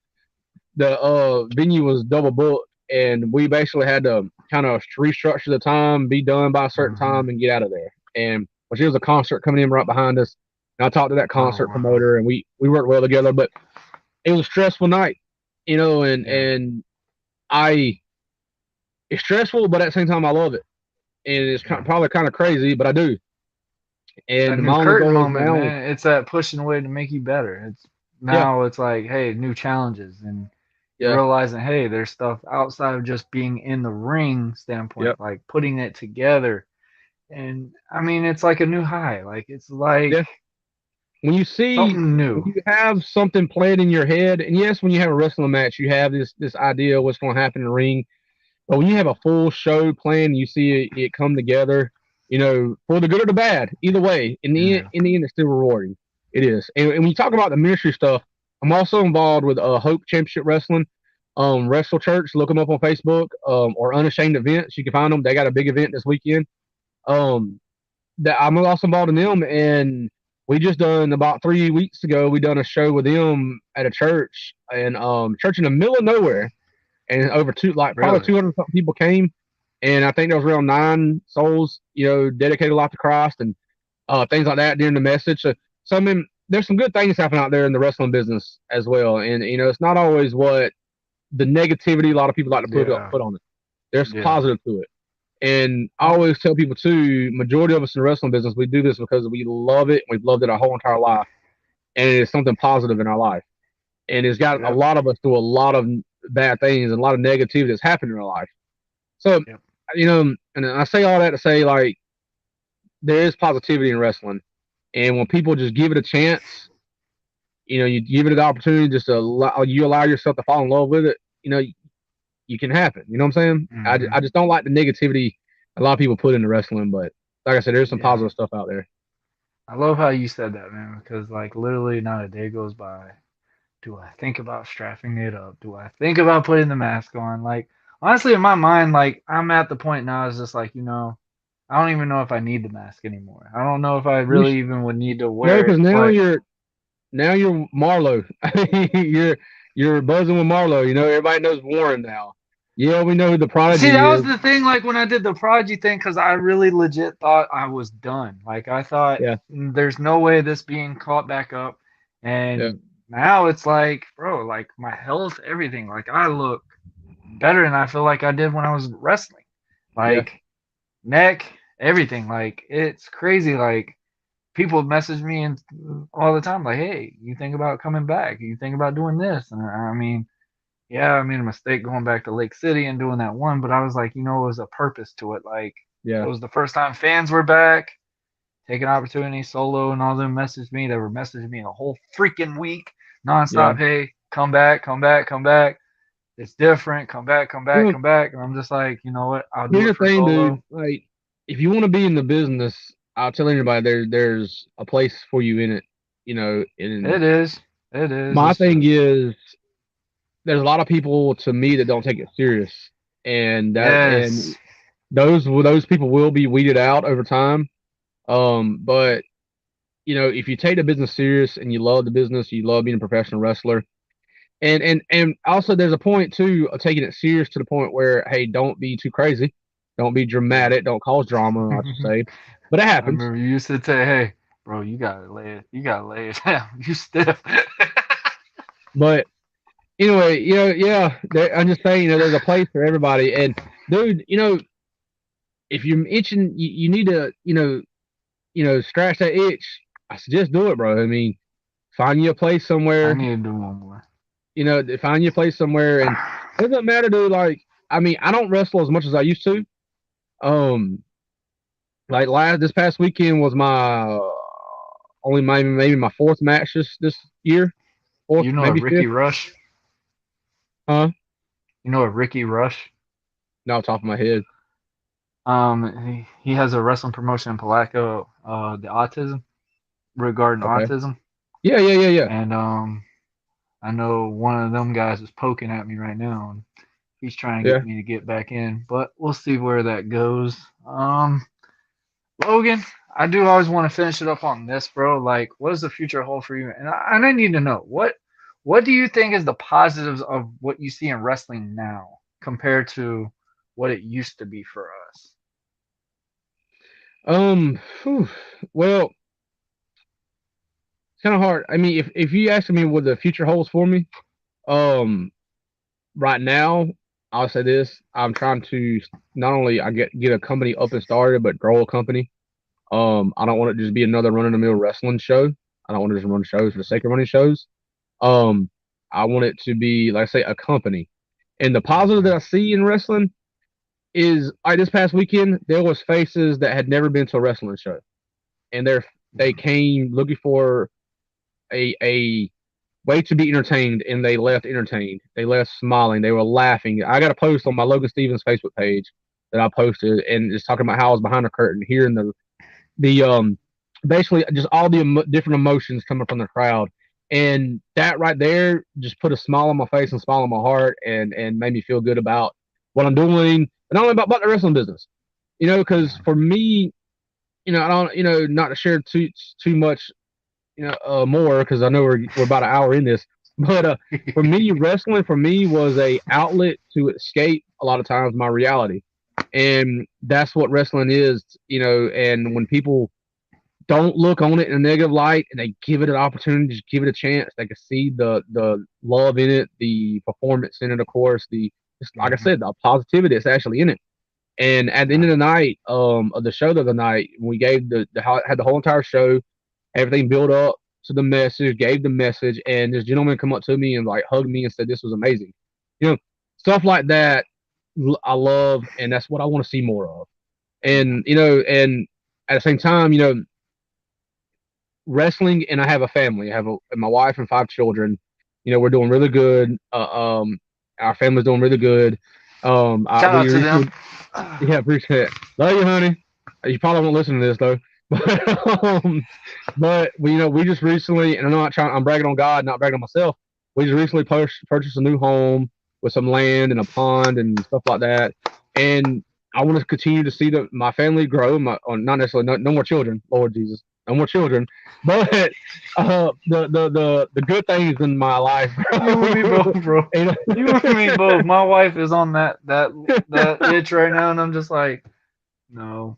The venue was double booked, and we basically had to kind of restructure the time, be done by a certain Mm-hmm. time, and get out of there. And which there was a concert coming in right behind us, and I talked to that Oh concert wow. promoter, and we worked well together. But it was a stressful night, and Yeah. I it's stressful, but at the same time I love it, and it's Yeah. probably kind of crazy, but I do. That And new my only curtain goal is moment, now, man. It's that pushing away to make you better. It's yeah, now it's like, hey, new challenges, and you're yeah, realizing, hey, there's stuff outside of just being in the ring yeah, standpoint, like putting it together. And I mean, it's like a new high. Like it's like yeah. When you see something when new. you have something played in your head, and yes, when you have a wrestling match, you have this idea of what's going to happen in the ring. But when you have a full show planned, you see it come together, for the good or the bad, either way. Yeah. In the end, it's still rewarding. It is. And when you talk about the ministry stuff, I'm also involved with Hope Championship Wrestling, Wrestle Church. Look them up on Facebook, or Unashamed Events. You can find them. They got a big event this weekend. Um, that I'm also involved in them, and we just done about 3 weeks ago. We done a show with them at a church, and church in the middle of nowhere, and over probably Really? 200 something people came, and I think there was around 9 souls, dedicated life to Christ, and things like that during the message. So I mean, there's some good things happening out there in the wrestling business as well, and it's not always what the negativity a lot of people like to Yeah. put on it. There's Yeah. positive to it. And I Oh, always tell people too, majority of us in the wrestling business, we do this because we love it. We've loved it our whole entire life. And it is something positive in our life. And it's got a yep. lot of us through a lot of bad things and a lot of negativity that's happened in our life. So, Yep. and I say all that to say, like, there is positivity in wrestling. And when people just give it a chance, you give it the opportunity just to you allow yourself to fall in love with it, you can happen. You know what I'm saying? Hmm. I just don't like the negativity a lot of people put into wrestling, but like I said, there's some Yeah. positive stuff out there. I love how you said that, man, because like literally not a day goes by. Do I think about strapping it up? Do I think about putting the mask on? Like honestly, in my mind, like I'm at the point now. It's just like I don't even know if I need the mask anymore. I don't know if I You really even would need to know, wear because it. But now you're Marlowe. you're you're buzzing with Marlowe. Everybody knows Warren now. Yeah, we know who the see, prodigy that was is. the thing. Like when I did the Prodigy thing, because I really legit thought I was done. Like I thought Yeah, there's no way this being caught back up. yeah, And now it's like, bro, like my health, everything. Like I look better than I feel like I did when I was wrestling. yeah. Like neck, everything. Like it's crazy. Like people message me and all the time, like, "Hey, you think about coming back? You think about doing this?" And I mean, yeah, I made a mistake going back to Lake City and doing that one, but I was like, it was a purpose to it. Like it Yeah, was the first time fans were back. Take an opportunity, solo, and all them messaged me. They were messaging me a whole freaking week yeah. nonstop. Hey, come back, come back, come back. It's different. Come back, come back, Well, come back. And I'm just like, you know what? I'll do here's it the for thing, solo. dude. Like, if you want to be in the business, I'll tell anybody there's a place for you in it. And It is. It is. my It's thing just is, there's a lot of people to me that don't take it serious, and yes. those people will be weeded out over time. But if you take the business serious and you love the business, you love being a professional wrestler, and also there's a point too of taking it serious to the point where, hey, don't be too crazy, don't be Yeah. dramatic, don't cause drama, I should say, but it I happens. remember you used to say, "Hey, bro, you gotta lay it. You gotta lay it down. You stiff." But anyway, yeah, I'm just saying, there's a place for everybody, and dude, if you're itching, you need to, scratch that itch. I suggest do it, bro. I mean, find you a place I somewhere, need to do one more. find you a place somewhere, and it doesn't matter, dude. Like, I mean, I don't wrestle as much as I used to, Um, like last this past weekend was my only maybe my fourth match this year, fourth You know a maybe Ricky fifth. Rush? Huh? You know a Ricky Rush? Not off the top of my head. He has a wrestling promotion in Palaco, the autism regarding Okay. autism, Yeah, yeah, yeah, yeah, and I know one of them guys is poking at me right now, and he's trying to get yeah. me to get back in, but we'll see where that goes. Logan, I do always want to finish it up on this, bro. Like, what does the future hold for you? And I need to know what do you think is the positives of what you see in wrestling now compared to what it used to be for us? Whew. Well, it's kind of hard. I mean, if you ask me what the future holds for me, um, right now, I'll say this: I'm trying to not only I get a company up and started, but grow a company. I don't want it to just be another run of the mill wrestling show. I don't want to just run shows for the sake of running shows. Um, I want it to be, like I say, a company. And the positive that I see in wrestling is, like this past weekend, there was faces that had never been to a wrestling show, and they came looking for a way to be entertained, and they left entertained. They left smiling. They were laughing. I got a post on my Logan Stevens Facebook page that I posted, and just talking about how I was behind the curtain, hearing the basically just all the different emotions coming from the crowd, and that right there just put a smile on my face and smile on my heart, and made me feel good about what I'm doing, and not only about the wrestling business, because for me, I don't, not to share too much, more, because I know we're about an hour in this, but for me, wrestling for me was a outlet to escape a lot of times my reality, and that's what wrestling is, and when people don't look on it in a negative light and they give it an opportunity, just give it a chance. They can see the love in it, the performance in it, of course, the just like I Mm-hmm. said, the positivity that's actually in it. And at the end Yeah. of the night, of the show the other night, we gave had the whole entire show, everything built up to the message, gave the message, and this gentleman come up to me and like hugged me and said this was amazing. You know, stuff like that I love, and that's what I want to see more of. Yeah. And at the same time, wrestling, and I have a family. I have my wife and five children. We're doing really good. Our family's doing really good. Shout We out to them. recently, yeah, appreciate it. Love you, honey. You probably won't listen to this though, but we just recently, and I'm not trying. I'm bragging on God, not bragging on myself. We just recently purchased a new home with some land and a pond and stuff like that, and I want to continue to see my family grow. Not necessarily no more children, Lord Jesus, no more children, but the good things in my life, You and me both, bro. bro. You You and me both. My wife is on that itch right now, and I'm just like, no,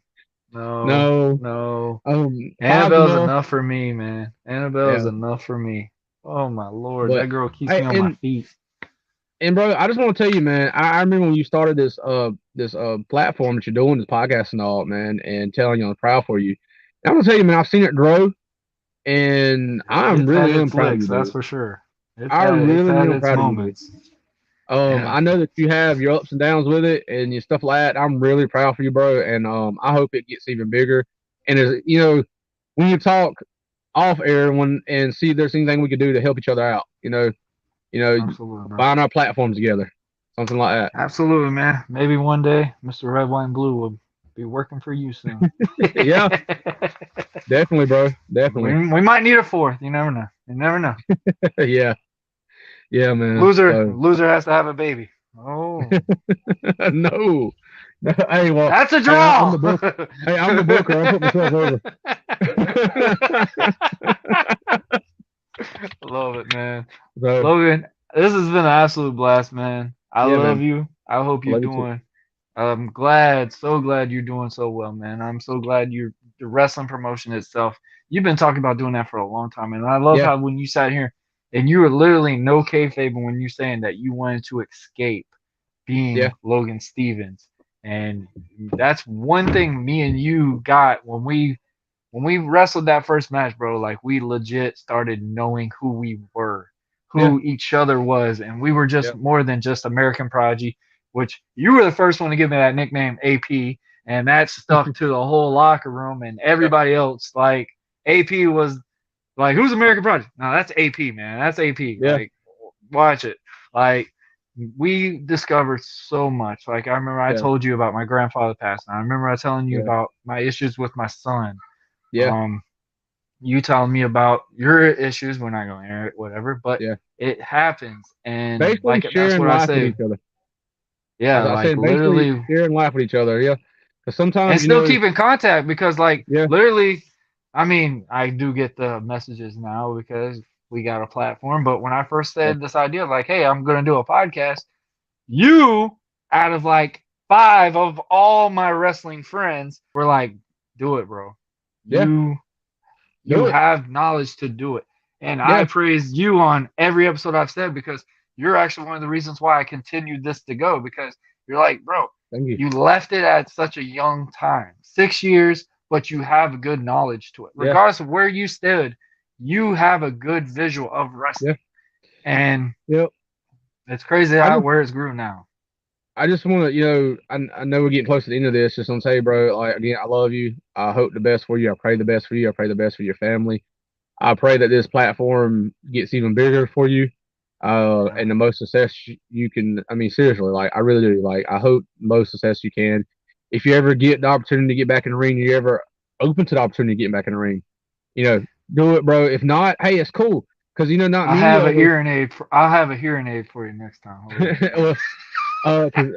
no, no, no. five's Annabelle's enough. enough for me, man. Annabelle's Yeah, enough for me. Oh my lord, but that girl keeps I me on my and feet. And bro, I just want to tell you, man. I remember when you started this platform that you're doing, this podcast and all, man, and telling you I'm proud for you. And I'm gonna tell you, man, I've seen it grow, and I'm It's had really its am proud of licks, you, that's dude. for sure. I It's really had am its proud of you, dude. moments. Yeah. I know that you have your ups and downs with it and your stuff like that. I'm really proud for you, bro, and I hope it gets even bigger. And as when you talk off air, and see if there's anything we could do to help each other out, you know, Absolutely, bro. find our platforms together, something like Absolutely, man. Maybe one day Mr. Red, White, and Blue will be working for you soon. that. Yeah, definitely, bro. Definitely. we might need a fourth. You never know. You never know. Yeah. Yeah, man. Loser So loser has to have a baby. Oh, no. No. Hey, well, that's a hey, I'm draw. the book. Hey, I'm the booker. I put myself over. Love it, man. So Logan, this has been an absolute blast, man. I yeah, love man. you. I hope I you're love you too. doing. I'm glad, so glad you're doing so well, man. I'm so glad you're the wrestling promotion itself. You've been talking about doing that for a long time, and I love Yeah. how when you sat here and you were literally no kayfabe when you saying that you wanted to escape being Yeah. Logan Stevens, and that's one thing me and you got when we wrestled that first match, bro, like we legit started knowing who we were, Yeah. who each other was, and we were Yeah. just more than just American Prodigy, which you were the first one to give me that nickname AP, and that stuck to the whole locker room and Yeah, everybody else. Like AP was like, who's American Project? No, that's AP, man. That's AP. yeah, Like, watch it. Like, we discovered so much. Like, I remember I yeah, told you about my grandfather passing. I remember I telling you yeah, about my issues with my son. yeah, Um, you telling me about your issues. We're not going to air it, whatever. But yeah. it happens, and Basically like that's sharing what I life with say. each other. Yeah, I like said basically literally, sharing life with each other. Yeah, because and sometimes still keep in contact because like yeah, literally, I mean, I do get the messages now because we got a platform. But when I first yeah, said this idea, like, hey, I'm gonna do a podcast, you out of like five of all my wrestling friends were like, do it, bro. yeah. You Do it. have knowledge to do it. And I Yeah, praise you on every episode I've said because you're actually one of the reasons why I continued this to go because you're like, bro, thank you. you left it at such a young time, 6 years, but you have good knowledge to it. Yeah, Regardless of where you stood, you have a good visual of yeah, wrestling. And yeah. it's crazy I how just where it's grew now. I just want to, I know we're getting close to the end of this. Just want to say, bro, like again, I love you. I hope the best for you. I pray the best for you. I pray the best for your family. I pray that this platform gets even bigger for you, Yeah. and the most success you can. I mean, seriously, like I really do. Like I hope most success you can. If you ever get the opportunity to get back in the ring, you ever open to the opportunity to get back in the ring, you know, do it, bro. If not, hey, it's cool. Because not I'll many have a of us. hearing aid for I'll have a hearing aid for you next time. Hold on. Well, 'cause,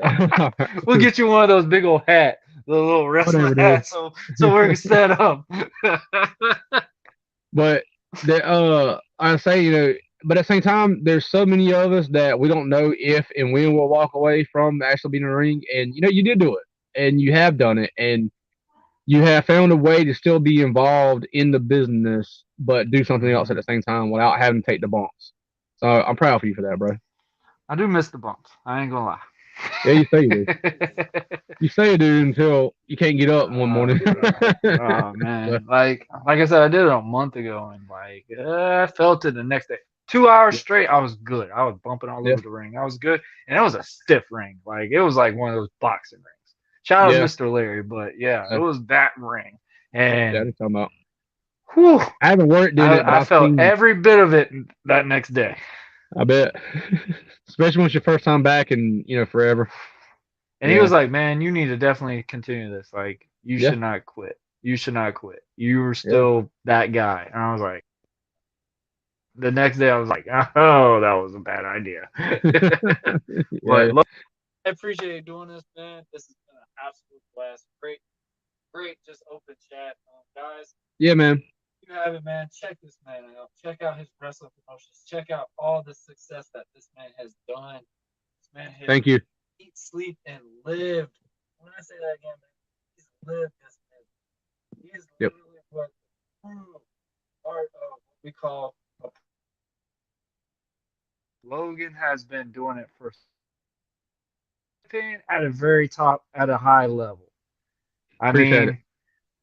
We'll get you one of those big old hat, the little wrestling whatever, dude. hat, so we're set up. But I say, but at the same time, there's so many of us that we don't know if and when we'll walk away from actually being in the ring. And you did do it, and you have done it, and you have found a way to still be involved in the business, but do something else at the same time without having to take the bumps. So I'm proud of you for that, bro. I do miss the bumps. I ain't gonna lie. Yeah, you say you do. You say you do until you can't get up one morning. Oh So, man, like I said, I did it a month ago, and like I felt it the next day. 2 hours yeah, straight, I was good. I was bumping all yeah, over the ring. I was good, and it was a stiff ring. Like it was like one of those boxing rings. Shout out yeah, Mr. Larry, but yeah, it was that ring, yeah. and That's what I'm talking about. whew, I haven't worked in it, but I I've felt seen. every bit of it that next day. I bet. Especially when it's your first time back and forever. And he Yeah. was like, "Man, you need to definitely continue this. Like, you Yeah. should not quit. You should not quit. You were Yeah. still that guy." And I was like, the next day, I was like, "Oh, that was a bad idea." But Yeah. look, I appreciate you doing this, man. This has been an absolute blast. Great, great, just open chat, guys. Yeah, man. If you have it, man, check this man out. Check out his wrestling promotions. Check out all the success that this man has done. This man has Thank you. eat, sleep, and lived. When I say that again, man, he's lived this man. He is Yep. literally what the true art of what we call a Logan has been doing it for at a very top, at a high level. I Appreciate it. mean,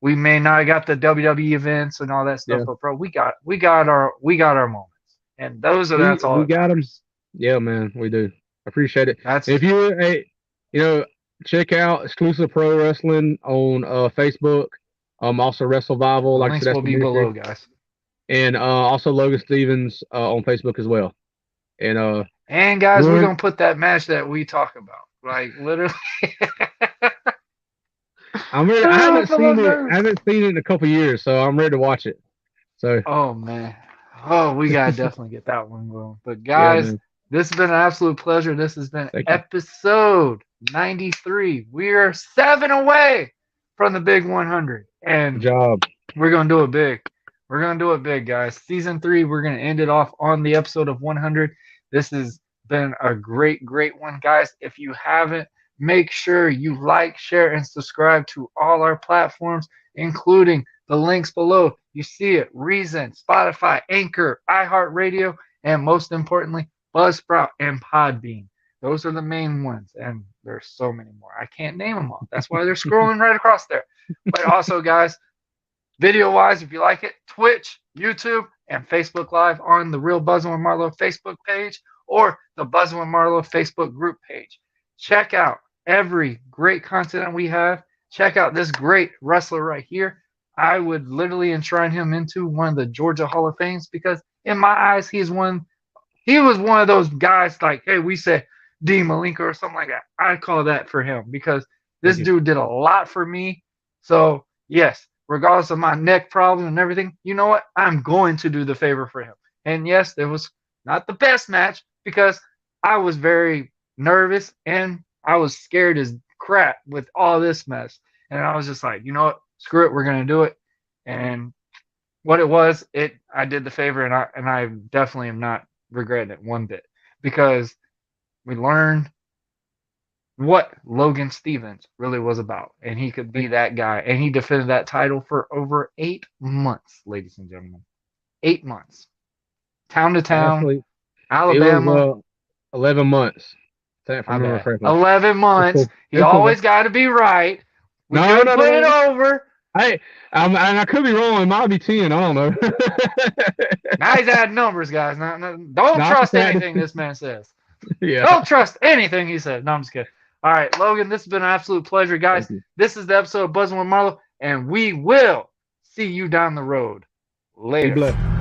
we may not got the WWE events and all that stuff, Yeah. but bro, we got our moments, and We that's all we that got them. matters. Yeah, man. We do. Appreciate it. That's If you hey, you know, check out Exclusive Pro Wrestling on Facebook. Also Wrestlevival, the like I said, links that's will the be ministry, below, guys. and also Logan Stevens on Facebook as well. And And guys, we're we're gonna put that match that we talk about, like literally. I'm ready. I I haven't feel a seen it. I nerve. haven't seen it in a couple years, so I'm ready to watch it. So Oh man. Oh, we gotta definitely get that one going. But yeah, guys, man. this has been an absolute pleasure. This has been Thank you. episode 93. We are 7 away from the big 100, Good and job. we're gonna do it big. We're gonna do it big, guys. Season 3, we're gonna end it off on the episode of 100. This has been a great, great one, guys. If you haven't, make sure you like, share, and subscribe to all our platforms, including the links below. You see it: Reason, Spotify, Anchor, iHeartRadio, and most importantly, Buzzsprout and Podbean. Those are the main ones, and there's so many more. I can't name them all. That's why they're scrolling right across there. But also, guys, video wise, if you like it, Twitch, YouTube, and Facebook Live on the Real Buzzing with Marlowe Facebook page or the Buzzing with Marlowe Facebook group page. Check out every great content that we have. check out this great wrestler right here. I would literally enshrine him into one of the Georgia Hall of Fames because in my eyes, he was one of those guys like, hey, we say Dean Malenko or something like that. I call that for him because Thank this you. dude did a lot for me. So, yes, regardless of my neck problem and everything, you know what? I'm going to do the favor for him. And yes, it was not the best match because I was very nervous and I was scared as crap with all this mess. And I was just like, you know what? Screw it. We're going to do it. And what it was, I did the favor and I definitely am not regretting it one bit because we learned what Logan Stevens really was about, and he could be Thank that guy, and he defended that title for over 8 months, ladies and gentlemen, 8 months, town to town, Actually, it was Alabama. 11 months. If I My remember bad, correctly. 11 months. It's He cool. always got to be right. We No, couldn't no, no, put it no. over. Hey, and I could be wrong. It might be 10. I don't know. Now he's adding numbers, guys. Don't Not just trust that. anything this man says. Yeah. Don't trust anything he said. No, I'm just kidding. All right, Logan, this has been an absolute pleasure, guys. Thank you. This is the episode of Buzzing with Marlowe, and we will see you down the road. Be Later. blessed.